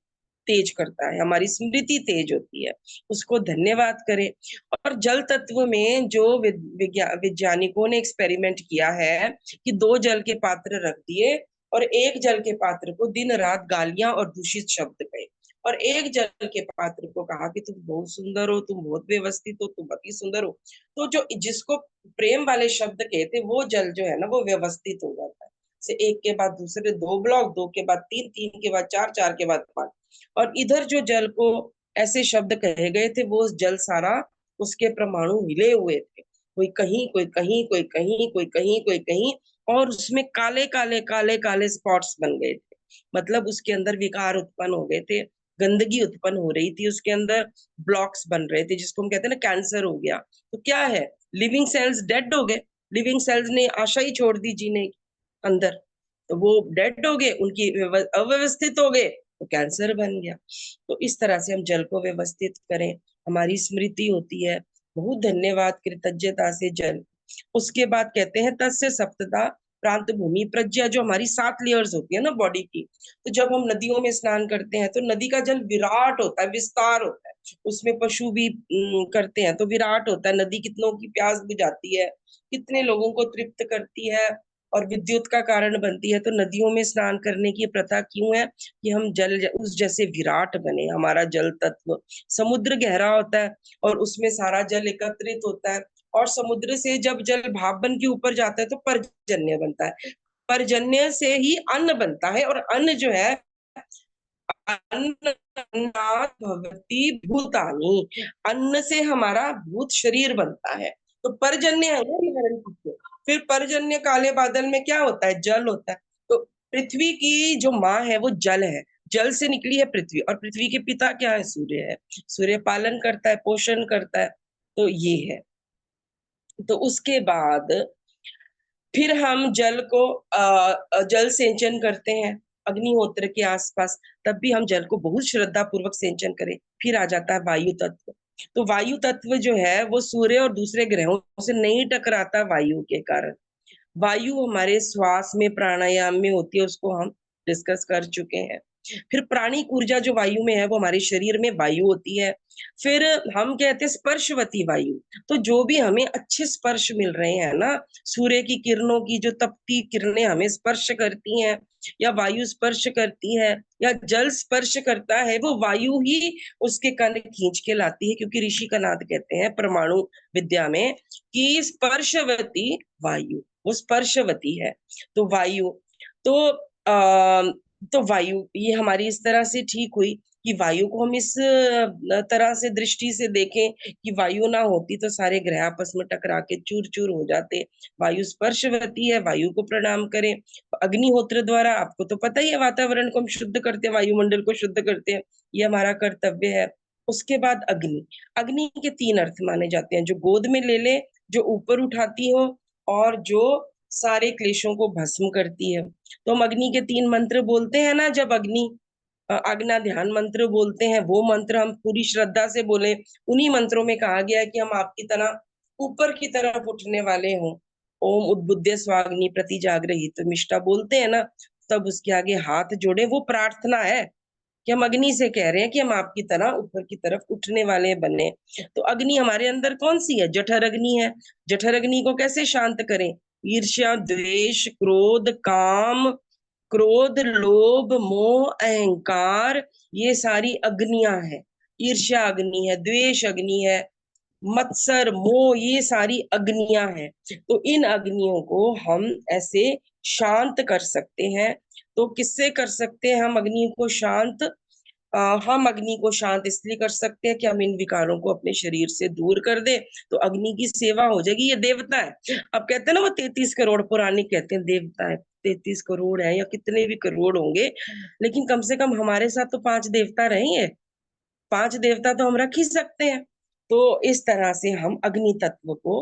तेज करता है, हमारी स्मृति तेज होती है, उसको धन्यवाद करें। और जल तत्व में जो वैज्ञानिकों ने एक्सपेरिमेंट किया है कि 2 जल के पात्र रख दिए और एक जल के पात्र को दिन रात गालियां और दूषित शब्द कहे, और एक जल के पात्र को कहा कि तुम बहुत सुंदर हो, तुम बहुत व्यवस्थित हो, तुम अति सुंदर हो। तो जो जिसको प्रेम वाले शब्द कहते, वो जल जो है ना वो व्यवस्थित हो जाता है। से एक के बाद दूसरे 2 ब्लॉक, 2 के बाद 3, 3 के बाद 4, 4 के बाद 5। और इधर जो जल को ऐसे शब्द कहे गए थे, वो जल सारा, उसके परमाणु हिले हुए थे, कोई कहीं कोई कहीं कोई कहीं कोई कहीं कोई कहीं, और उसमें काले काले काले काले स्पॉट्स बन गए थे। मतलब उसके अंदर विकार उत्पन्न हो गए थे, गंदगी उत्पन्न हो रही थी उसके अंदर, ब्लॉक्स बन रहे थे, जिसको हम कहते हैं ना कैंसर हो गया। तो क्या है, लिविंग सेल्स डेड हो गए, लिविंग सेल्स ने आशा ही छोड़ दी जीने की अंदर, तो वो डेड हो गए, उनकी अव्यवस्थित हो गए, तो कैंसर बन गया। तो इस तरह से हम जल को व्यवस्थित करें, हमारी स्मृति होती है। बहुत धन्यवाद, कृतज्ञता से जल। उसके बाद कहते हैं तस्य सप्तदा प्रांत भूमि प्रज्ञा, जो हमारी 7 लेयर्स होती है ना बॉडी की। तो जब हम नदियों में स्नान करते हैं तो नदी का जल विराट होता है, विस्तार होता है, उसमें पशु भी करते हैं, तो विराट होता है। नदी कितनों की प्यास बुझाती है, कितने लोगों को तृप्त करती है, और विद्युत का कारण बनती है। तो नदियों में स्नान करने की प्रथा क्यों है? कि हम जल उस जैसे विराट बने, हमारा जल तत्व। समुद्र गहरा होता है और उसमें सारा जल एकत्रित होता है, और समुद्र से जब जल भाप बन के ऊपर जाता है तो पर्जन्य बनता है, पर्जन्य से ही अन्न बनता है, और अन्न जो है, अन्नात् भवति भूतानि, अन्न से हमारा भूत शरीर बनता है। तो पर्जन्य है ना हिरण्यकश्यप। फिर पर्जन्य काले बादल में क्या होता है? जल होता है। तो पृथ्वी की जो माँ है वो जल है, जल से निकली है पृथ्वी, और पृथ्वी के पिता क्या है? सूर्य है। सूर्य पालन करता है, पोषण करता है। तो ये है। तो उसके बाद फिर हम जल को जल सेंचन करते हैं अग्निहोत्र के आसपास, तब भी हम जल को बहुत श्रद्धा पूर्वक सेंचन करें। फिर आ जाता है वायु तत्व। तो वायु तत्व जो है वो सूर्य और दूसरे ग्रहों से नहीं टकराता वायु के कारण। वायु हमारे श्वास में, प्राणायाम में होती है, उसको हम डिस्कस कर चुके हैं। फिर प्राणिक ऊर्जा जो वायु में है वो हमारे शरीर में वायु होती है। फिर हम कहते हैं स्पर्शवती वायु। तो जो भी हमें अच्छे स्पर्श मिल रहे हैं ना, सूर्य की किरणों की जो तपती किरणें हमें स्पर्श करती हैं, या वायु स्पर्श करती है, या जल स्पर्श करता है, वो वायु ही उसके कण खींच के लाती है। क्योंकि ऋषि कनाद कहते हैं परमाणु विद्या में कि स्पर्शवती वायु, वो स्पर्शवती है। तो वायु, तो तो वायु ये हमारी इस तरह से ठीक हुई कि वायु को हम इस तरह से दृष्टि से देखें कि वायु ना होती तो सारे ग्रह आपस में टकरा के चूर चूर हो जाते। वायु स्पर्शवती है, वायु को प्रणाम करें। अग्निहोत्र द्वारा, आपको तो पता ही है, वातावरण को हम शुद्ध करते हैं, वायुमंडल को शुद्ध करते हैं, ये हमारा कर्तव्य है। उसके बाद अग्नि। अग्नि के 3 अर्थ माने जाते हैं, जो गोद में ले ले, जो ऊपर उठाती हो, और जो सारे क्लेशों को भस्म करती है। तो हम अग्नि के 3 मंत्र बोलते हैं ना, जब अग्नि आज्ञा ध्यान मंत्र बोलते हैं, वो मंत्र हम पूरी श्रद्धा से बोले। उन्हीं मंत्रों में कहा गया है कि हम आपकी तरह ऊपर की तरफ उठने वाले हों। ओम उद्बुद्ध स्वाग्नि प्रति जागृहित मिष्टा बोलते हैं ना, तब उसके आगे हाथ जोड़े, वो प्रार्थना है कि हम अग्नि से कह रहे हैं कि हम आपकी तरह ऊपर की तरफ उठने वाले बने। तो अग्नि हमारे अंदर कौन सी है? जठर अग्नि है। जठर अग्नि को कैसे शांत करें? ईर्ष्या, द्वेष, क्रोध, काम, क्रोध, लोभ, मोह, अहंकार, ये सारी अग्नियां हैं। ईर्ष्या अग्नि है, द्वेष अग्नि है, मत्सर, मोह, ये सारी अग्नियां हैं। तो इन अग्नियों को हम ऐसे शांत कर सकते हैं। तो किससे कर सकते हैं हम अग्नि को शांत? हम अग्नि को शांत इसलिए कर सकते हैं कि हम इन विकारों को अपने शरीर से दूर कर दे, तो अग्नि की सेवा हो जाएगी। ये देवता है। अब कहते हैं ना, वो 33 करोड़, पुराने कहते हैं देवता है, 33 करोड़ है या कितने भी करोड़ होंगे, लेकिन कम से कम हमारे साथ तो 5 देवता रहेंगे। 5 देवता तो हम रख ही सकते हैं। तो इस तरह से हम अग्नि तत्व को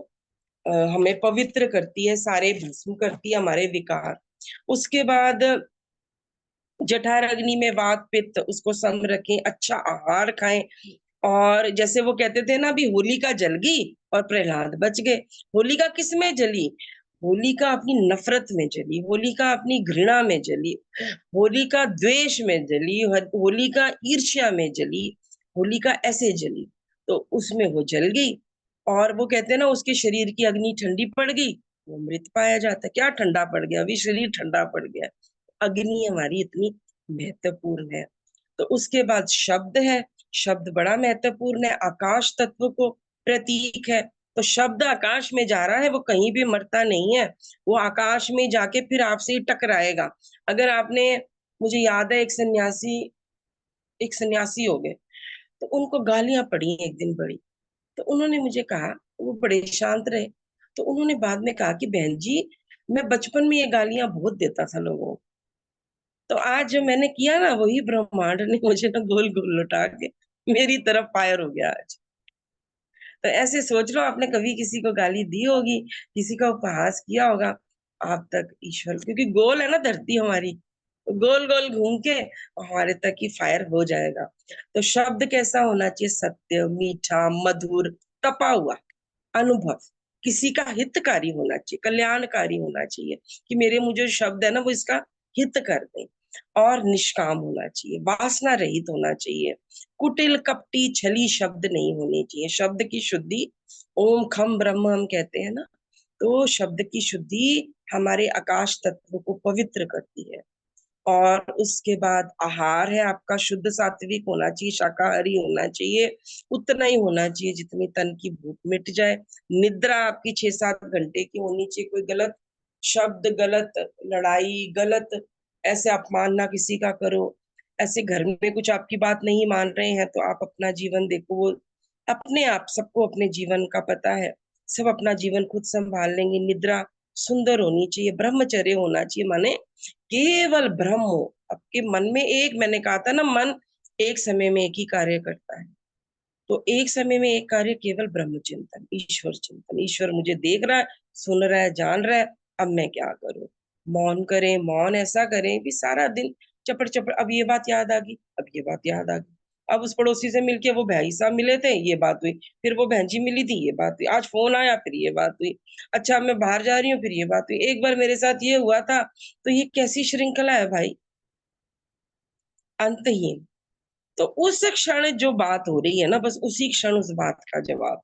हमें पवित्र करती है, सारे भस्म करती है हमारे विकार। उसके बाद जठर अग्नि में वात पित्त, उसको सम रखें, अच्छा आहार खाएं। और जैसे वो कहते थे ना, अभी होलिका जल गई और प्रहलाद बच गए। होलिका किस में जली? होलिका अपनी नफरत में जली, होलिका अपनी घृणा में जली, होलिका द्वेष में जली, होलिका ईर्ष्या में जली, होलिका ऐसे जली। तो उसमें वो जल गई, और वो कहते हैं ना, उसके शरीर की अग्नि ठंडी पड़ गई, वो मृत पाया जाता है। क्या ठंडा पड़ गया? अभी शरीर ठंडा पड़ गया। अग्नि हमारी इतनी महत्वपूर्ण है। तो उसके बाद शब्द है। शब्द बड़ा महत्वपूर्ण है, आकाश तत्व को प्रतीक है। तो शब्द आकाश में जा रहा है, वो कहीं भी मरता नहीं है, वो आकाश में जाके फिर आपसे ही टकराएगा। अगर आपने, मुझे याद है एक सन्यासी हो गए, तो उनको गालियां पड़ी एक दिन बड़ी। तो उन्होंने मुझे कहा, वो बड़े शांत रहे, तो उन्होंने बाद में कहा कि बहन जी, मैं बचपन में ये गालियां बहुत देता था लोगों को, तो आज जो मैंने किया ना, वही ब्रह्मांड ने मुझे ना गोल गोल लौटा के मेरी तरफ फायर हो गया आज। तो ऐसे सोच लो, आपने कभी किसी को गाली दी होगी, किसी का उपहास किया होगा, आप तक ईश्वर, क्योंकि गोल है ना धरती हमारी, गोल गोल घूम के हमारे तक ही फायर हो जाएगा। तो शब्द कैसा होना चाहिए? सत्य, मीठा, मधुर, तपा हुआ अनुभव, किसी का हितकारी होना चाहिए, कल्याणकारी होना चाहिए, कि मेरे मुझे शब्द है ना, वो इसका हित कर दे। और निष्काम होना चाहिए, वासना रहित होना चाहिए, कुटिल कपटी छली शब्द नहीं होने चाहिए। शब्द की शुद्धि, ओम खम ब्रह्म हम कहते हैं ना, तो शब्द की शुद्धि हमारे आकाश तत्व को पवित्र करती है। और उसके बाद आहार है आपका, शुद्ध सात्विक होना चाहिए, शाकाहारी होना चाहिए, उतना ही होना चाहिए जितनी तन की भूख मिट जाए। निद्रा आपकी 6-7 घंटे की होनी चाहिए। कोई गलत शब्द, गलत लड़ाई, गलत ऐसे अपमान ना किसी का करो। ऐसे घर में कुछ आपकी बात नहीं मान रहे हैं, तो आप अपना जीवन देखो, वो अपने आप, सबको अपने जीवन का पता है, सब अपना जीवन खुद संभाल लेंगे। निद्रा सुंदर होनी चाहिए, ब्रह्मचर्य होना चाहिए, माने केवल ब्रह्म हो। आपके मन में एक, मैंने कहा था ना, मन एक समय में एक ही कार्य करता है, तो एक समय में एक कार्य केवल ब्रह्म चिंतन, ईश्वर चिंतन। ईश्वर मुझे देख रहा है, सुन रहा है, जान रहा है, अब मैं क्या करूं? मौन करें, मौन ऐसा करें कि सारा दिन चपड़ चपड़, अब ये बात याद आ गई, अब ये बात याद आ गई, अब उस पड़ोसी से मिलके, वो भाई साहब मिले थे, ये बात हुई, फिर वो बहन जी मिली थी, ये बात हुई, आज फोन आया, फिर ये बात हुई, अच्छा मैं बाहर जा रही हूँ, फिर ये बात हुई, एक बार मेरे साथ ये हुआ था। तो ये कैसी श्रृंखला है भाई, अंतहीन। तो उस क्षण जो बात हो रही है ना, बस उसी क्षण उस बात का जवाब।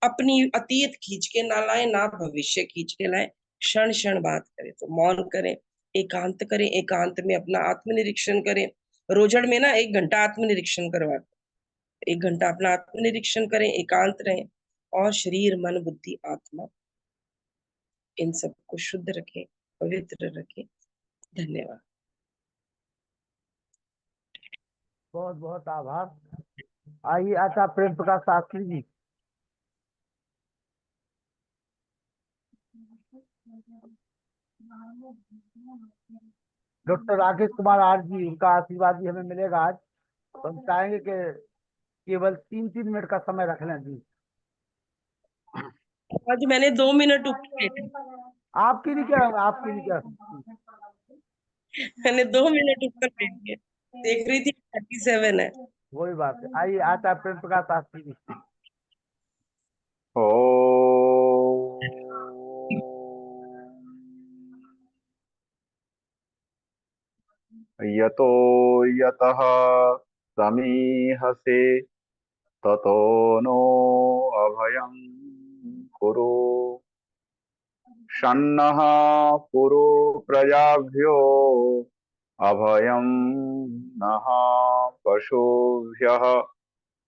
अपनी अतीत खींच के ना लाए, ना भविष्य खींच के लाए, क्षण क्षण बात करें। तो मौन करें, एकांत करें, एकांत में अपना आत्मनिरीक्षण करें। रोजड़ में ना 1 घंटा आत्मनिरीक्षण करवा, 1 घंटा अपना आत्मनिरीक्षण करें, एकांत रहें, और शरीर, मन, बुद्धि, आत्मा, इन सबको शुद्ध रखें, पवित्र रखें। धन्यवाद। बहुत बहुत आभार। आइए आचार्य प्रेम प्रकाश शास्त्री जी। डॉक्टर राकेश कुमार आर जी, उनका आशीर्वाद भी हमें मिलेगा आज। तो हम चाहेंगे कि केवल 3-3 मिनट का समय रख लें जी। आज मैंने 2 मिनट ऊपर ले लिया। आपकी नहीं क्या, आपकी नहीं क्या। मैंने 2 मिनट ऊपर ले लिए, देख रही थी 37 है। वही बात है। आइए आचार्य प्रेम प्रकाश शास्त्री जी। ओ यतो यतः समीहसे ततो नो अभयं कुरु शन्नः कुरु प्रजाभ्यो अभयं नः पशुभ्यः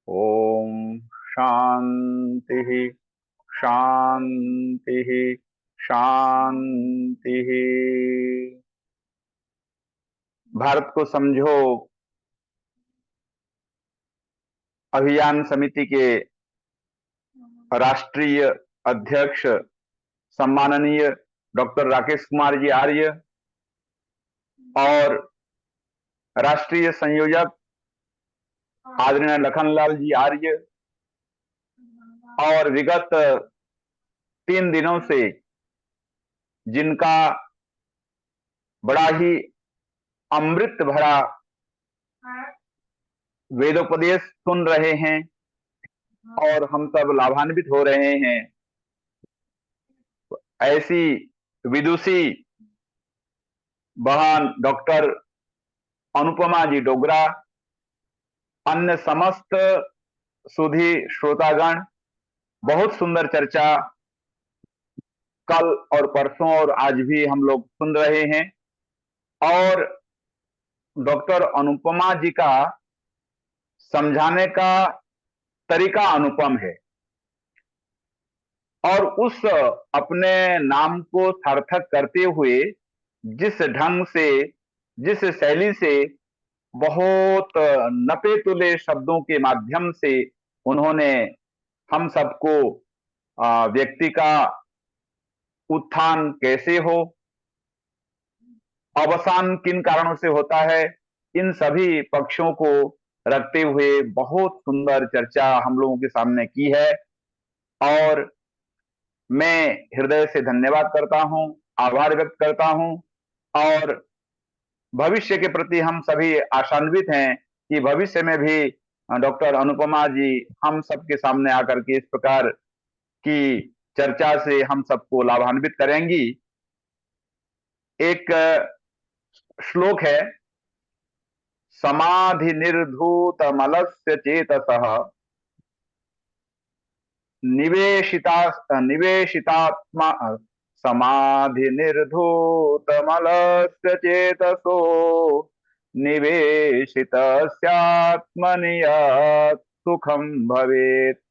ओम शांतिः शांतिः शांतिः। भारत को समझो अभियान समिति के राष्ट्रीय अध्यक्ष सम्माननीय डॉक्टर राकेश कुमार जी आर्य और राष्ट्रीय संयोजक आदरणीय लखनलाल जी आर्य और विगत 3 दिनों से जिनका बड़ा ही अमृत भरा वेदोपदेश सुन रहे हैं और हम सब लाभान्वित हो रहे हैं, ऐसी विदुषी बहन डॉक्टर अनुपमा जी डोगरा, अन्य समस्त सुधी श्रोतागण, बहुत सुंदर चर्चा कल और परसों और आज भी हम लोग सुन रहे हैं। और डॉक्टर अनुपमा जी का समझाने का तरीका अनुपम है और उस अपने नाम को सार्थक करते हुए जिस ढंग से, जिस शैली से, बहुत नपे तुले शब्दों के माध्यम से उन्होंने हम सबको व्यक्ति का उत्थान कैसे हो, अवसान किन कारणों से होता है, इन सभी पक्षों को रखते हुए बहुत सुंदर चर्चा हम लोगों के सामने की है। और मैं हृदय से धन्यवाद करता हूं, आभार व्यक्त करता हूं और भविष्य के प्रति हम सभी आशान्वित हैं कि भविष्य में भी डॉक्टर अनुपमा जी हम सबके सामने आकर के इस प्रकार की चर्चा से हम सबको लाभान्वित करेंगी। एक श्लोक है, समाधि निर्धूत मलस्य चेतसः निवेशितात्मा समाधि निर्धूत मलस्य चेतसो निवेशितस्यात्मनि यत् सुखं भवेत्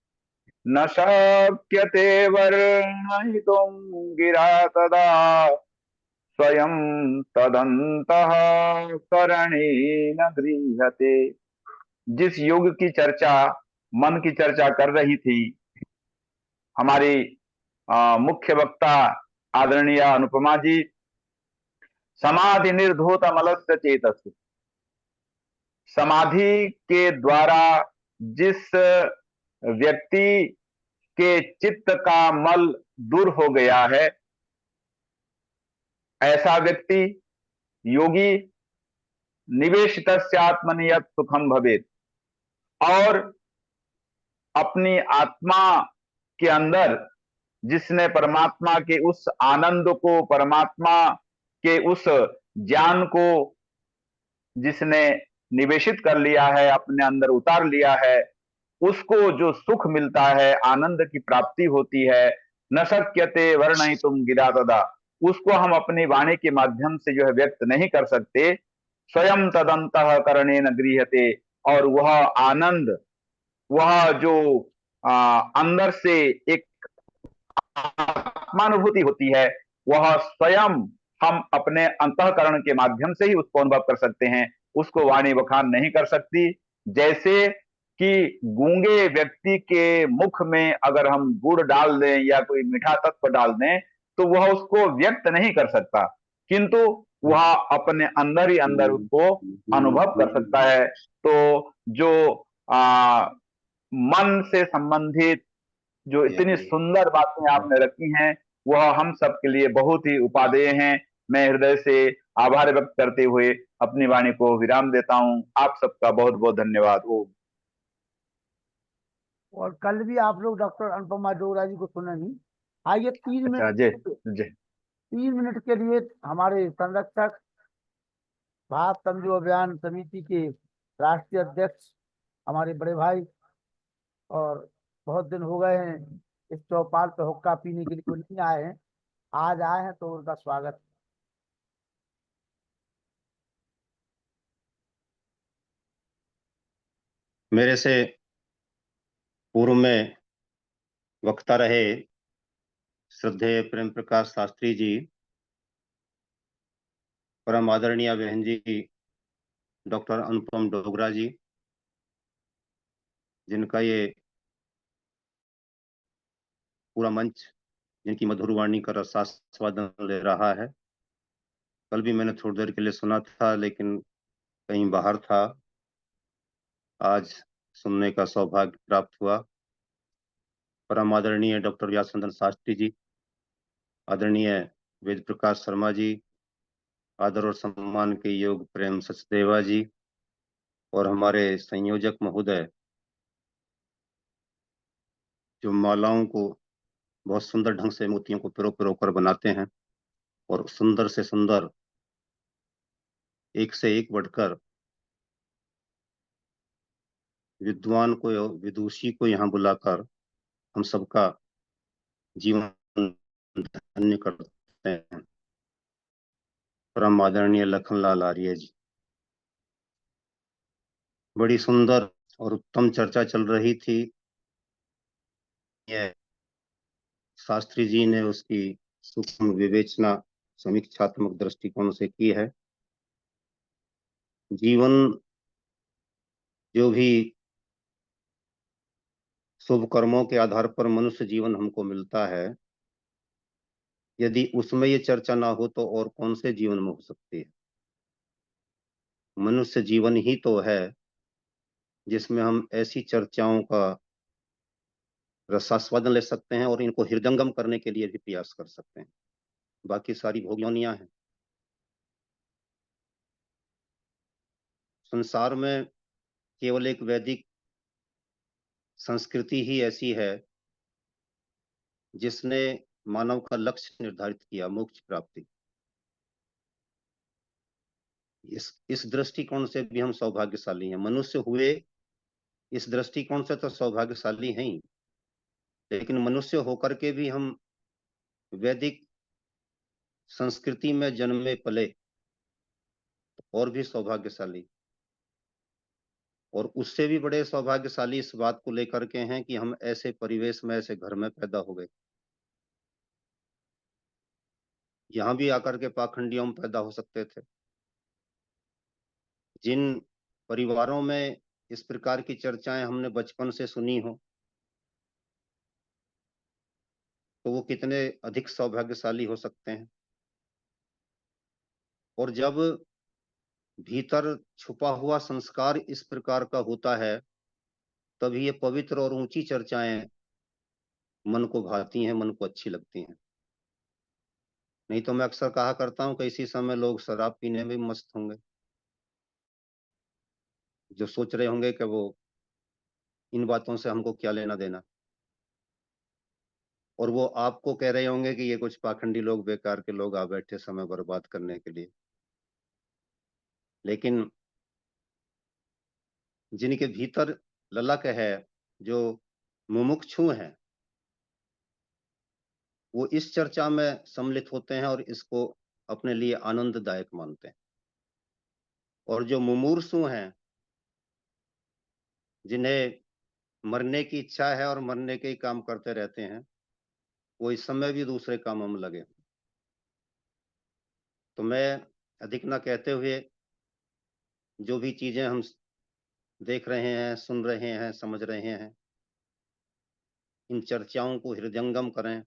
न शक्यते वर्णयितुं गिरा तदा स्वयं तदन्तः करणेन गृह्यते। जिस योग की चर्चा, मन की चर्चा कर रही थी हमारी मुख्य वक्ता आदरणीय अनुपमा जी, समाधि निर्धूत मलस्य चेतस, समाधि के द्वारा जिस व्यक्ति के चित्त का मल दूर हो गया है, ऐसा व्यक्ति योगी निवेशितस्यात्मनि यत् सुखम भवेत्, और अपनी आत्मा के अंदर जिसने परमात्मा के उस आनंद को, परमात्मा के उस ज्ञान को जिसने निवेशित कर लिया है, अपने अंदर उतार लिया है, उसको जो सुख मिलता है, आनंद की प्राप्ति होती है, न शक्यते वर्णयितुं गिरा तदा, उसको हम अपनी वाणी के माध्यम से जो है व्यक्त नहीं कर सकते। स्वयं तदंतः करणेन गृह्यते, और वह आनंद, वह जो अंदर से एक आत्मानुभूति होती है, वह स्वयं हम अपने अंतःकरण के माध्यम से ही उसको अनुभव कर सकते हैं, उसको वाणी बखान नहीं कर सकती। जैसे कि गूंगे व्यक्ति के मुख में अगर हम गुड़ डाल दें या कोई मीठा तत्व डाल दें तो वह उसको व्यक्त नहीं कर सकता, किंतु वह अपने अंदर ही अंदर उसको अनुभव कर सकता है। तो जो मन से संबंधित जो इतनी सुंदर बातें आपने रखी हैं, वह हम सब के लिए बहुत ही उपादेय हैं। मैं हृदय से आभार व्यक्त करते हुए अपनी वाणी को विराम देता हूं। आप सबका बहुत बहुत धन्यवाद। ओम। और कल भी आप लोग डॉक्टर अनुपमा डोगरा जी को सुने नहीं। आइए अच्छा, जय जय। 3 मिनट के लिए हमारे संरक्षक भारत तंजु अभियान समिति के राष्ट्रीय अध्यक्ष हमारे बड़े भाई, और बहुत दिन हो गए हैं इस चौपाल पे हुक्का पीने के लिए वो नहीं आए हैं, आज आए हैं तो उनका स्वागत। मेरे से पूर्व में वक्ता रहे श्रद्धेय प्रेम प्रकाश शास्त्री जी, परम आदरणीय बहन जी डॉक्टर अनुपम डोगरा जी, जिनका ये पूरा मंच, जिनकी मधुर वाणी का रसास्वादन ले रहा है। कल भी मैंने थोड़ी देर के लिए सुना था, लेकिन कहीं बाहर था। आज सुनने का सौभाग्य प्राप्त हुआ। परम आदरणीय डॉक्टर व्यासचंद्र शास्त्री जी, आदरणीय वेद प्रकाश शर्मा जी, आदर और सम्मान के योग प्रेम सचदेवा जी, और हमारे संयोजक महोदय जो मालाओं को बहुत सुंदर ढंग से मोतियों को पिरो पिरो कर बनाते हैं, और सुंदर से सुंदर एक से एक बढ़कर विद्वान को या विदुषी को यहाँ बुलाकर हम सबका जीवन धन्य करते हैं। परम आदरणीय लखनलाल आर्य जी, बड़ी सुंदर और उत्तम चर्चा चल रही थी। ये शास्त्री जी ने उसकी सूक्ष्म विवेचना समीक्षात्मक दृष्टिकोण से की है। जीवन जो भी शुभ कर्मों के आधार पर मनुष्य जीवन हमको मिलता है, यदि उसमें ये चर्चा ना हो तो और कौन से जीवन में हो सकती है। मनुष्य जीवन ही तो है जिसमें हम ऐसी चर्चाओं का रसास्वादन ले सकते हैं और इनको हृदयंगम करने के लिए भी प्रयास कर सकते हैं। बाकी सारी भोग्योनियां हैं। संसार में केवल एक वैदिक संस्कृति ही ऐसी है जिसने मानव का लक्ष्य निर्धारित किया, मोक्ष प्राप्ति। इस दृष्टिकोण से भी हम सौभाग्यशाली हैं। मनुष्य हुए इस दृष्टिकोण से तो सौभाग्यशाली हैं ही, लेकिन मनुष्य होकर के भी हम वैदिक संस्कृति में जन्मे पले और भी सौभाग्यशाली, और उससे भी बड़े सौभाग्यशाली इस बात को लेकर के हैं कि हम ऐसे परिवेश में, ऐसे घर में पैदा हो गए। यहां भी आकर के पाखंडियों में पैदा हो सकते थे। जिन परिवारों में इस प्रकार की चर्चाएं हमने बचपन से सुनी हो, तो वो कितने अधिक सौभाग्यशाली हो सकते हैं। और जब भीतर छुपा हुआ संस्कार इस प्रकार का होता है, तभी ये पवित्र और ऊंची चर्चाएं मन को भाती हैं, मन को अच्छी लगती हैं। नहीं तो मैं अक्सर कहा करता हूं कि इसी समय लोग शराब पीने में मस्त होंगे, जो सोच रहे होंगे कि वो इन बातों से हमको क्या लेना देना, और वो आपको कह रहे होंगे कि ये कुछ पाखंडी लोग, बेकार के लोग आ बैठे समय बर्बाद करने के लिए। लेकिन जिनके भीतर ललक है, जो मुमुक्षु हैं, वो इस चर्चा में सम्मिलित होते हैं और इसको अपने लिए आनंददायक मानते हैं। और जो मुमूर्षु हैं, जिन्हें मरने की इच्छा है और मरने के ही काम करते रहते हैं, वो इस समय भी दूसरे कामों में लगे। तो मैं अधिक न कहते हुए, जो भी चीजें हम देख रहे हैं, सुन रहे हैं, समझ रहे हैं, इन चर्चाओं को हृदयंगम करें,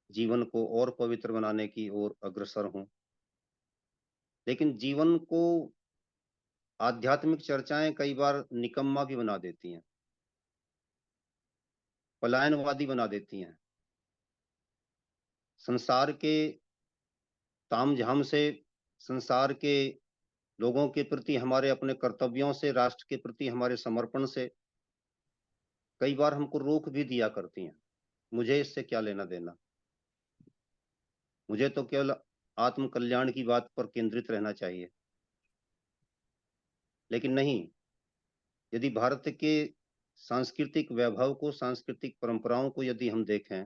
जीवन को और पवित्र बनाने की ओर अग्रसर हों। लेकिन जीवन को आध्यात्मिक चर्चाएं कई बार निकम्मा भी बना देती हैं, पलायनवादी बना देती हैं। संसार के तामझाम से, संसार के लोगों के प्रति हमारे अपने कर्तव्यों से, राष्ट्र के प्रति हमारे समर्पण से कई बार हमको रोक भी दिया करती हैं। मुझे इससे क्या लेना देना, मुझे तो केवल आत्म कल्याण की बात पर केंद्रित रहना चाहिए। लेकिन नहीं, यदि भारत के सांस्कृतिक वैभव को, सांस्कृतिक परंपराओं को यदि हम देखें,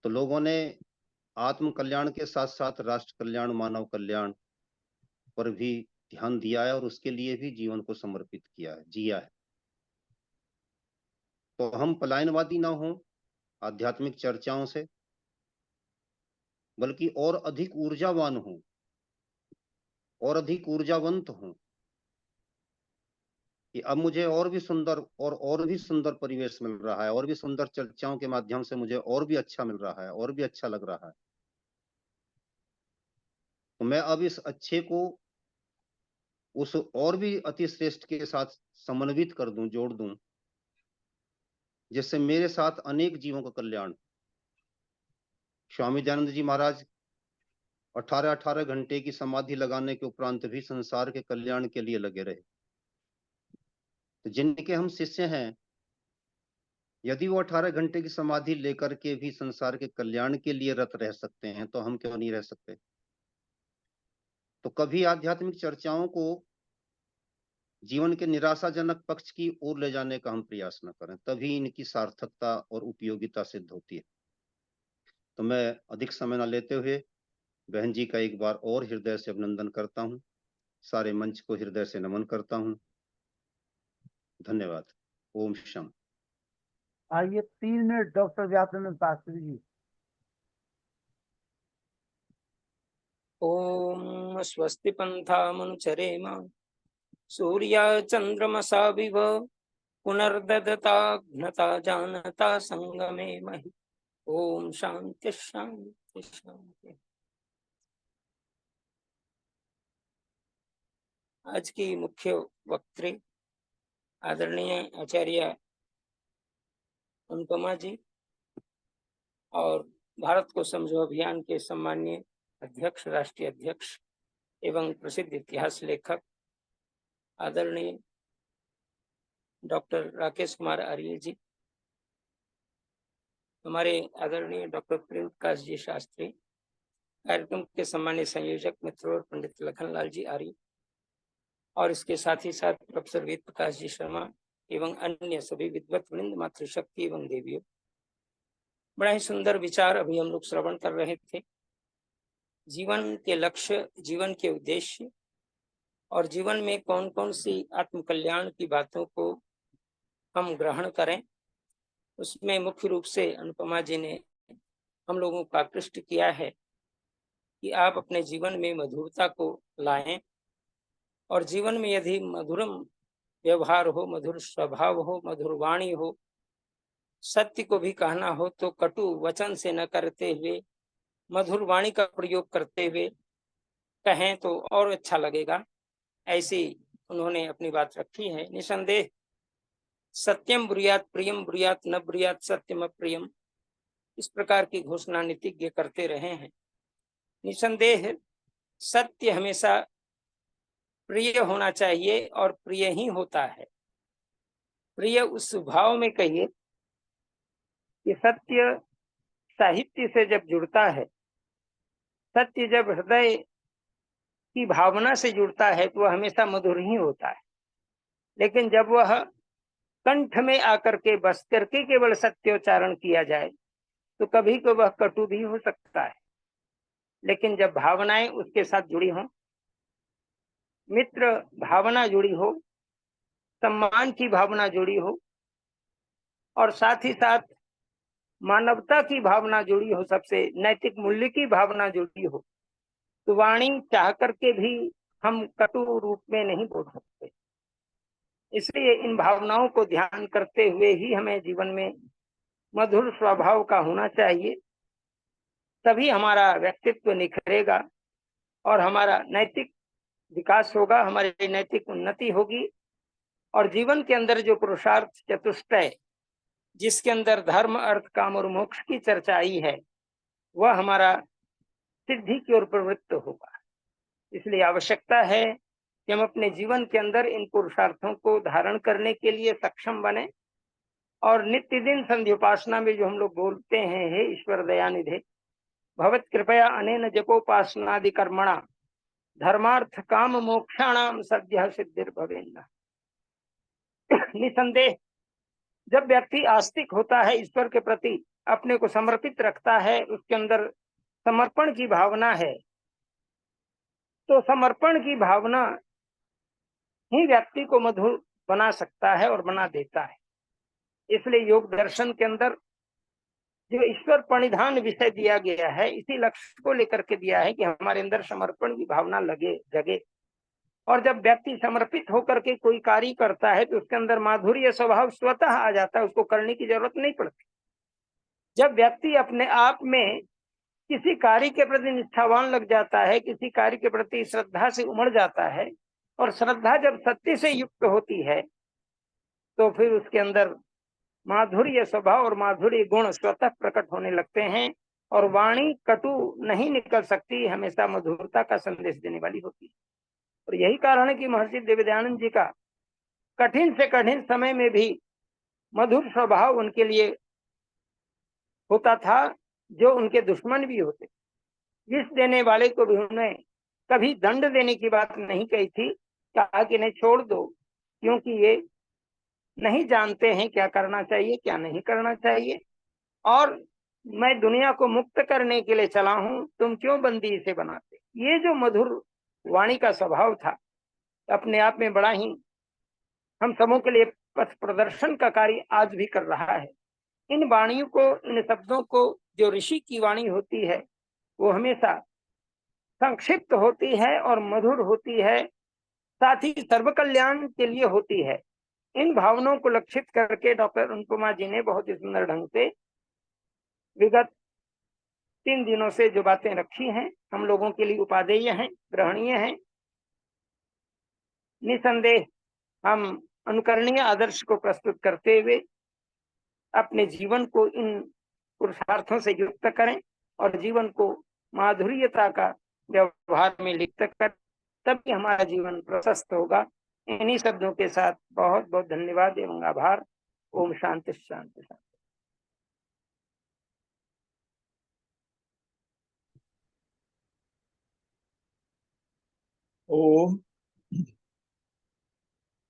तो लोगों ने आत्म कल्याण के साथ साथ राष्ट्र कल्याण, मानव कल्याण पर भी ध्यान दिया है और उसके लिए भी जीवन को समर्पित किया है, जिया है। तो हम पलायनवादी ना हों आध्यात्मिक चर्चाओं से, बल्कि और अधिक ऊर्जावान हों और अधिक ऊर्जावंत हों कि अब मुझे और भी सुंदर और भी सुंदर परिवेश मिल रहा है, और भी सुंदर चर्चाओं के माध्यम से मुझे और भी अच्छा मिल रहा है, और भी अच्छा लग रहा है। तो मैं अब इस अच्छे को उस और भी अति श्रेष्ठ के साथ समन्वित कर दूं, जोड़ दूं, जिससे मेरे साथ अनेक जीवों का कल्याण। स्वामी दयानंद जी महाराज 18-18 घंटे की समाधि लगाने के उपरांत भी संसार के कल्याण के लिए लगे रहे। तो जिनके हम शिष्य हैं, यदि वो 18 घंटे की समाधि लेकर के भी संसार के कल्याण के लिए रत रह सकते हैं, तो हम क्यों नहीं रह सकते? तो कभी आध्यात्मिक चर्चाओं को जीवन के निराशाजनक पक्ष की ओर ले जाने का हम प्रयास न करें, तभी इनकी सार्थकता और उपयोगिता सिद्ध होती है। तो मैं अधिक समय न लेते हुए बहन जी का एक बार और हृदय से अभिनंदन करता हूँ, सारे मंच को हृदय से नमन करता हूँ। धन्यवाद। ओम शम। आइए 3 मिनट डॉक्टर व्यासानंद शास्त्री जी। ओम स्वस्ति पंथामनुचरेम सूर्य चंद्रमसा विव पुनर्ददता घ्नता जानता संगमे महि। ओम शांति शांति शांति। आज की मुख्य वक्त्री आदरणीय आचार्य अनुपमा जी और भारत को समझो अभियान के सम्माननीय अध्यक्ष, राष्ट्रीय अध्यक्ष एवं प्रसिद्ध इतिहास लेखक आदरणीय डॉक्टर राकेश कुमार आर्य जी, हमारे आदरणीय डॉक्टर प्रेम प्रकाश जी शास्त्री, कार्यक्रम के सम्मानित संयोजक मित्र और पंडित लखनलाल जी आर्य, और इसके साथ ही साथ प्रोफेसर वेद प्रकाश जी शर्मा एवं अन्य सभी विद्वत वृंद, मातृशक्ति एवं देवियों। बड़ा ही सुंदर विचार अभी हम लोग श्रवण कर रहे थे। जीवन के लक्ष्य, जीवन के उद्देश्य और जीवन में कौन कौन सी आत्म कल्याण की बातों को हम ग्रहण करें, उसमें मुख्य रूप से अनुपमा जी ने हम लोगों को आकृष्ट किया है कि आप अपने जीवन में मधुरता को लाएं, और जीवन में यदि मधुरम व्यवहार हो, मधुर स्वभाव हो, मधुर वाणी हो, सत्य को भी कहना हो तो कटु वचन से न करते हुए मधुर वाणी का प्रयोग करते हुए कहें तो और अच्छा लगेगा। ऐसी उन्होंने अपनी बात रखी है। निसंदेह सत्यम ब्रूयात प्रियम ब्रूयात न ब्रूयात सत्यम अप्रियम, इस प्रकार की घोषणा नीतिज्ञ करते रहे हैं। निसंदेह सत्य हमेशा प्रिय होना चाहिए और प्रिय ही होता है। प्रिय उस भाव में कहिए कि सत्य साहित्य से जब जुड़ता है, सत्य जब हृदय की भावना से जुड़ता है तो वह हमेशा मधुर ही होता है। लेकिन जब वह कंठ में आकर के बस करके केवल सत्योच्चारण किया जाए तो कभी तो वह कटु भी हो सकता है। लेकिन जब भावनाएं उसके साथ जुड़ी हों, मित्र भावना जुड़ी हो, सम्मान की भावना जुड़ी हो और साथ ही साथ मानवता की भावना जुड़ी हो, सबसे नैतिक मूल्य की भावना जुड़ी हो, तो वाणी चाह करके भी हम कटु रूप में नहीं बोल सकते। इसलिए इन भावनाओं को ध्यान करते हुए ही हमें जीवन में मधुर स्वभाव का होना चाहिए, तभी हमारा व्यक्तित्व निखरेगा और हमारा नैतिक विकास होगा, हमारी नैतिक उन्नति होगी। और जीवन के अंदर जो पुरुषार्थ चतुष्टय, जिसके अंदर धर्म, अर्थ, काम और मोक्ष की चर्चा आई है, वह हमारा सिद्धि की ओर प्रवृत्त होगा। इसलिए आवश्यकता है कि हम अपने जीवन के अंदर इन पुरुषार्थों को धारण करने के लिए सक्षम बने। और नित्य दिन संध्योपासना में जो हम लोग बोलते हैं, हे ईश्वर दयानिधे भवत कृपया अनेन जपोपासनादि कर्मणा धर्मार्थ काम मोक्षाणाम सद्यः सिद्धिर्भवेन्न। निसंदेह जब व्यक्ति आस्तिक होता है, ईश्वर के प्रति अपने को समर्पित रखता है, उसके अंदर समर्पण की भावना है, तो समर्पण की भावना ही व्यक्ति को मधुर बना सकता है और बना देता है। इसलिए योग दर्शन के अंदर जो ईश्वर परिधान विषय दिया गया है, इसी लक्ष्य को लेकर के दिया है कि हमारे अंदर समर्पण की भावना जगे। और जब व्यक्ति समर्पित होकर के कोई कार्य करता है तो उसके अंदर माधुर्य स्वभाव स्वतः आ जाता है, उसको करने की जरूरत नहीं पड़ती। जब व्यक्ति अपने आप में किसी कार्य के प्रति निष्ठावान लग जाता है, किसी कार्य के प्रति श्रद्धा से उमड़ जाता है, और श्रद्धा जब सत्य से युक्त होती है, तो फिर उसके अंदर माधुर्य स्वभाव और माधुर्य गुण स्वतः प्रकट होने लगते हैं। और वाणी कटु नहीं निकल सकती, हमेशा मधुरता का संदेश देने वाली होती है। और यही कारण है कि महर्षि दिव्यदयानंद जी का कठिन से कठिन समय में भी मधुर स्वभाव उनके लिए होता था, जो उनके दुश्मन भी होते। जिस देने वाले को भी उन्हें कभी दंड देने की बात नहीं कही थी, कहा कि नहीं, छोड़ दो, क्योंकि ये नहीं जानते हैं क्या करना चाहिए, क्या नहीं करना चाहिए, और मैं दुनिया को मुक्त करने के लिए चला हूं, तुम क्यों बंदी इसे बनाते। ये जो मधुर वाणी का स्वभाव था, अपने आप में बड़ा ही हम सबों के लिए पथ प्रदर्शन का कार्य आज भी कर रहा है। इन वाणियों को, इन शब्दों को, जो ऋषि की वाणी होती है, वो हमेशा संक्षिप्त होती है और मधुर होती है, साथ ही सर्व कल्याण के लिए होती है। इन भावनाओं को लक्षित करके डॉक्टर अनुपमा जी ने बहुत ही सुंदर ढंग से विगत 3 दिनों से जो बातें रखी हैं, हम लोगों के लिए उपादेय हैं, ग्रहणीय हैं। निसंदेह हम अनुकरणीय आदर्श को प्रस्तुत करते हुए अपने जीवन को इन पुरुषार्थों से युक्त करें और जीवन को माधुर्यता का व्यवहार में लिप्त कर, तभी हमारा जीवन प्रशस्त होगा। इन्हीं शब्दों के साथ बहुत बहुत धन्यवाद एवं आभार। ओम शांति शांति शांति। ओम।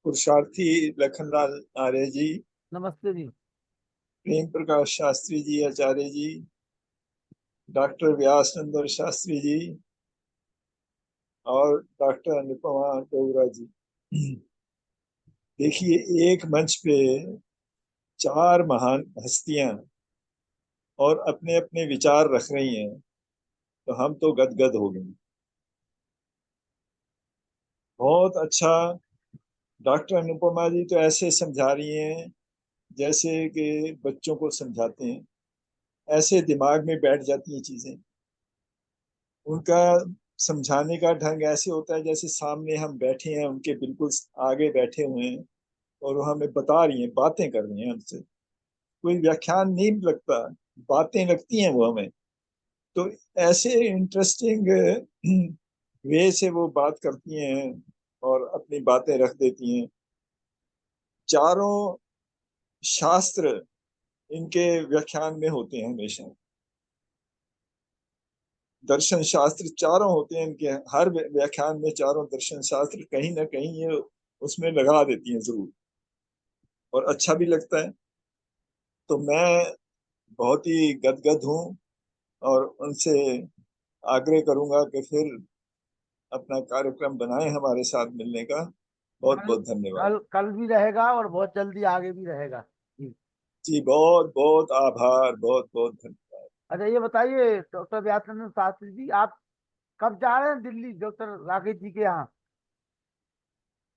पुरुषार्थी लखनलाल आर्य जी, नमस्ते जी। प्रेम प्रकाश शास्त्री जी आचार्य जी, डॉक्टर व्यास चंद्र शास्त्री जी और डॉक्टर अनुपमा डोगरा जी। देखिए, एक मंच पे 4 महान हस्तियां और अपने अपने विचार रख रही हैं, तो हम तो गदगद हो गए। बहुत अच्छा। डॉक्टर अनुपमा जी तो ऐसे समझा रही हैं जैसे कि बच्चों को समझाते हैं, ऐसे दिमाग में बैठ जाती हैं चीजें। उनका समझाने का ढंग ऐसे होता है जैसे सामने हम बैठे हैं, उनके बिल्कुल आगे बैठे हुए हैं और वो हमें बता रही हैं, बातें कर रही हैं हमसे। कोई व्याख्यान नहीं लगता, बातें लगती हैं वो हमें। तो ऐसे इंटरेस्टिंग वे से वो बात करती हैं और अपनी बातें रख देती हैं। चारों शास्त्र इनके व्याख्यान में होते हैं हमेशा। दर्शन शास्त्र चारों होते हैं इनके, हर व्याख्यान में चारों दर्शन शास्त्र कहीं ना कहीं ये उसमें लगा देती हैं जरूर, और अच्छा भी लगता है। तो मैं बहुत ही गदगद हूँ और उनसे आग्रह करूंगा कि फिर अपना कार्यक्रम बनाएं हमारे साथ मिलने का। बहुत बहुत धन्यवाद। कल भी रहेगा और बहुत जल्दी आगे भी रहेगा जी। जी, बहुत बहुत आभार, बहुत बहुत धन्यवाद। अच्छा, ये बताइए डॉक्टर व्यासचंद्र शास्त्री जी, आप कब जा रहे हैं दिल्ली डॉक्टर राकेश जी के यहाँ?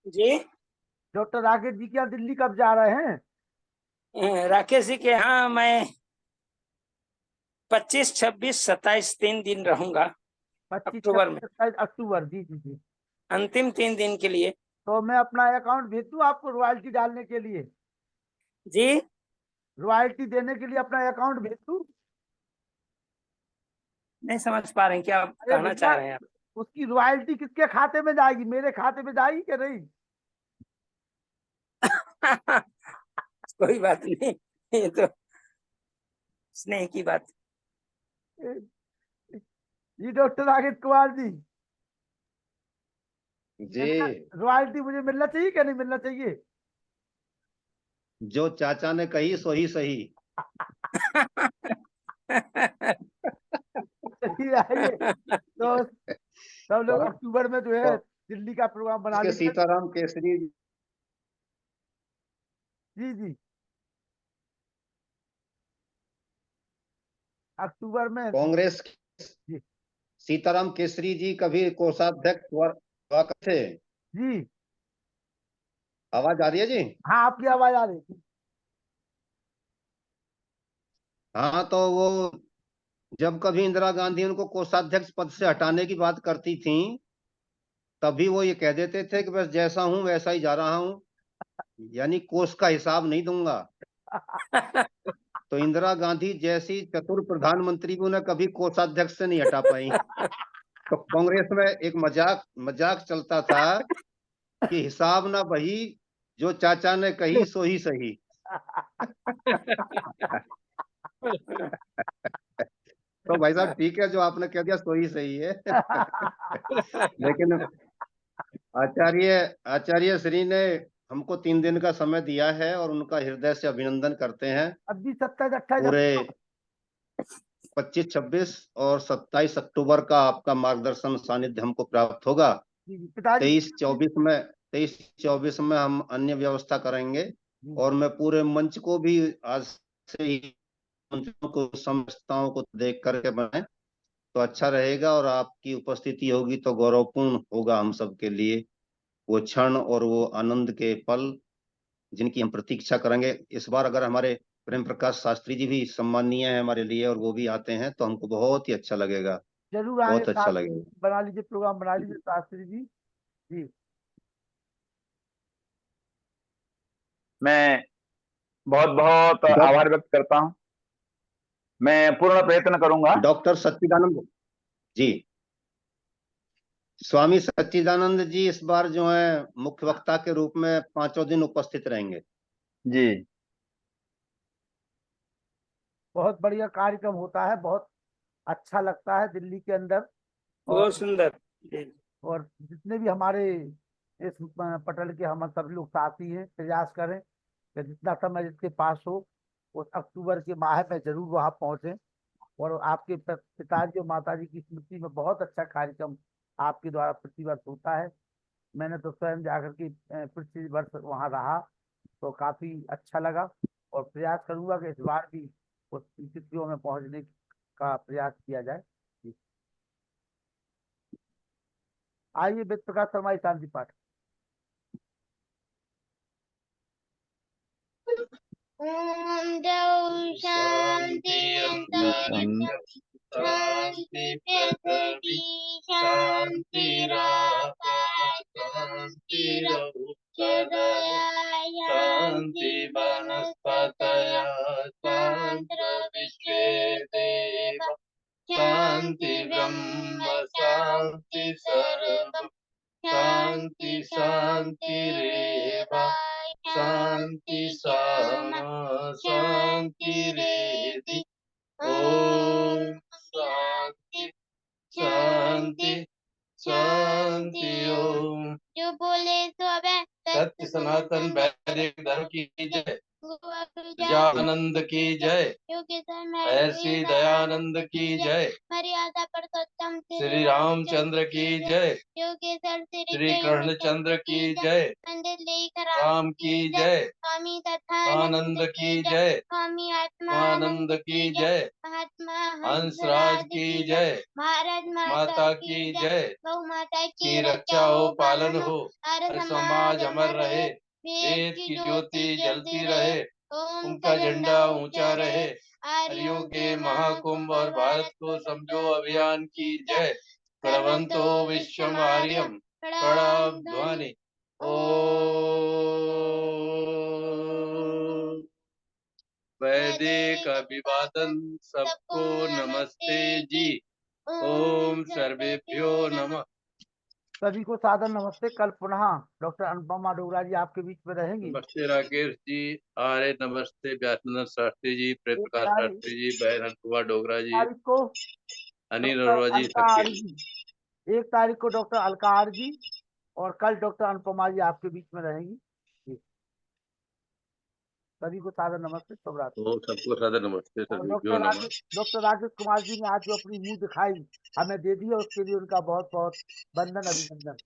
जी, डॉक्टर राकेश जी के यहाँ दिल्ली कब जा रहे हैं? राकेश जी के यहाँ मैं 25, 26, 27 3 दिन रहूंगा। 25, अक्टूबर में 27 अक्टूबर। जी जी जी। अंतिम 3 दिन के लिए। तो मैं अपना अकाउंट भेज दूं आपको रॉयल्टी डालने के लिए, जी रॉयल्टी देने के लिए अपना अकाउंट भेज दूं? नहीं समझ पा रहे हैं क्या आप अरे कहना भैया, चाह रहे हैं आप? उसकी रॉयल्टी किसके खाते में जाएगी? मेरे खाते में जाएगी कि नहीं? कोई बात नहीं, ये तो स्नेह की बात। जी डॉक्टर आदित्य कुमार जी, जी, रॉयल्टी मुझे मिलना चाहिए क्या नहीं मिलना चाहिए? जो चाचा ने कही सो ही सही। चलिए आइए, तो सब लोग अक्टूबर में जो है दिल्ली का प्रोग्राम बना इसके लीजिए। सीताराम केसरी जी जी, अक्टूबर में। कांग्रेस जी सीताराम केसरी जी कभी कोषाध्यक्ष हुआ करते थे। जी, आवाज आ रही है जी? हाँ आपकी आवाज आ रही थी। हाँ, तो वो जब कभी इंदिरा गांधी उनको कोषाध्यक्ष पद से हटाने की बात करती थी, तभी वो ये कह देते थे कि बस जैसा हूं वैसा ही जा रहा हूं, यानी कोष का हिसाब नहीं दूंगा। तो इंदिरा गांधी जैसी चतुर प्रधानमंत्री भी उन्हें कभी कोषाध्यक्ष से नहीं हटा पाई। तो कांग्रेस में एक मजाक मजाक चलता था कि हिसाब ना बही, जो चाचा ने कही सो ही सही। तो भाई साहब ठीक है, जो आपने कह दिया सो ही सही है। लेकिन आचार्य आचार्य श्री ने हमको 3 दिन का समय दिया है और उनका हृदय से अभिनंदन करते हैं। अब भी 27, 28 पूरे 25, 26 और 27 अक्टूबर का आपका मार्गदर्शन सानिध्य हमको प्राप्त होगा। पिताजी। 23, 24 में हम अन्य व्यवस्था करेंगे और मैं पूरे मंच को भी आज से ही मंत्रियों को समझताओं को देख करके बनाए तो अच्छा रहेगा, और आपकी उपस्थिति होगी तो गौरवपूर्ण होगा हम सब के लिए वो क्षण और वो आनंद के पल जिनकी हम प्रतीक्षा करेंगे। इस बार अगर हमारे प्रेम प्रकाश शास्त्री जी भी सम्माननीय है हमारे लिए और वो भी आते हैं तो हमको बहुत ही अच्छा लगेगा, जरूर आएंगे, बहुत अच्छा लगेगा। बना लीजिए प्रोग्राम, बना लीजिए शास्त्री जी। जी मैं बहुत बहुत आभार व्यक्त करता हूं। मैं पूर्ण प्रयत्न करूंगा। डॉक्टर सच्चिदानंद जी, स्वामी सच्चिदानंद जी इस बार जो है मुख्य वक्ता के रूप में 5 दिन उपस्थित रहेंगे। जी बहुत बढ़िया कार्यक्रम होता है, बहुत अच्छा लगता है दिल्ली के अंदर। बहुत और सुंदर। जी और जितने भी हमारे इस पटल के हम सब लोग साथी हैं, प्रयास करें कि जितना समय जिसके पास हो उस अक्टूबर के माह में जरूर वहां पहुंचे। और आपके पिताजी और माताजी की स्मृति में बहुत अच्छा कार्यक्रम आपके द्वारा प्रतिवर्ष होता है। मैंने तो स्वयं जाकर के प्रति वर्ष वहां रहा, तो काफी अच्छा लगा। और प्रयास करूंगा कि इस बार भी उस तिथियों में पहुंचने का प्रयास किया जाए। जी। आइए वेद प्रकाश शर्मा जी, शांति पाठ। ओम द्यौ शांति अंतरिक्ष शांति पृथ्वी शांतिराकाश शांतिरुपदया शांति वनस्पतयः शांति विश्वे देव शांति ब्रह्म शांति सर्वं शांति शांतिरेव शांति सामा शांतिरेधि। ओम शांति शांति शांति। ओम। जो बोले सो सत्य सनातन वैदिक धर्म की जय, दयानंद की जय, ऐसी दयानंद की जय, मर्यादा पुरुषोत्तम श्री रामचंद्र की जय, श्री कृष्णचंद्र की जय, राम की जय, स्वामी तथा आनंद की जय, स्वामी आत्मानंद की जय, महात्मा हंसराज की जय, भारत माता की जय, गौ माता की रक्षा हो पालन हो, हर समाज अमर रहे, वेद की ज्योति जलती रहे, उनका झंडा ऊंचा रहे, आर्यों के महाकुंभ और भारत को समझो अभियान की जय, प्रणवन्तो विश्वमार्यं प्रणवध्वनि ओम। वैदिक अभिवादन सबको नमस्ते जी। ओम सर्वेभ्यो नमः। सभी को सादर नमस्ते। कल पुनः डॉक्टर अनुपमा डोगरा जी आपके बीच में रहेंगी। नमस्ते राकेश जी, आर्य नमस्ते व्यासनंद शास्त्री जी, प्रेम प्रकाश शास्त्री जी, बहन कुमार डोगरा जी, तारीख को अनिल डॉक्टर अरोड़ा जी, अलका सबके आर्य जी, 1 तारीख को डॉक्टर अलका आर्य जी और कल डॉक्टर अनुपमा जी आपके बीच में रहेंगी। जी। सभी को सादर नमस्ते, शुभ रात्रि। तो सबको सादर नमस्ते, और सर्वेभ्यो नमः। डॉक्टर राकेश कुमार जी ने आज जो अपनी मुंह दिखाई हमें दे दी है, उसके लिए उनका बहुत बहुत वंदन, अभिनंदन।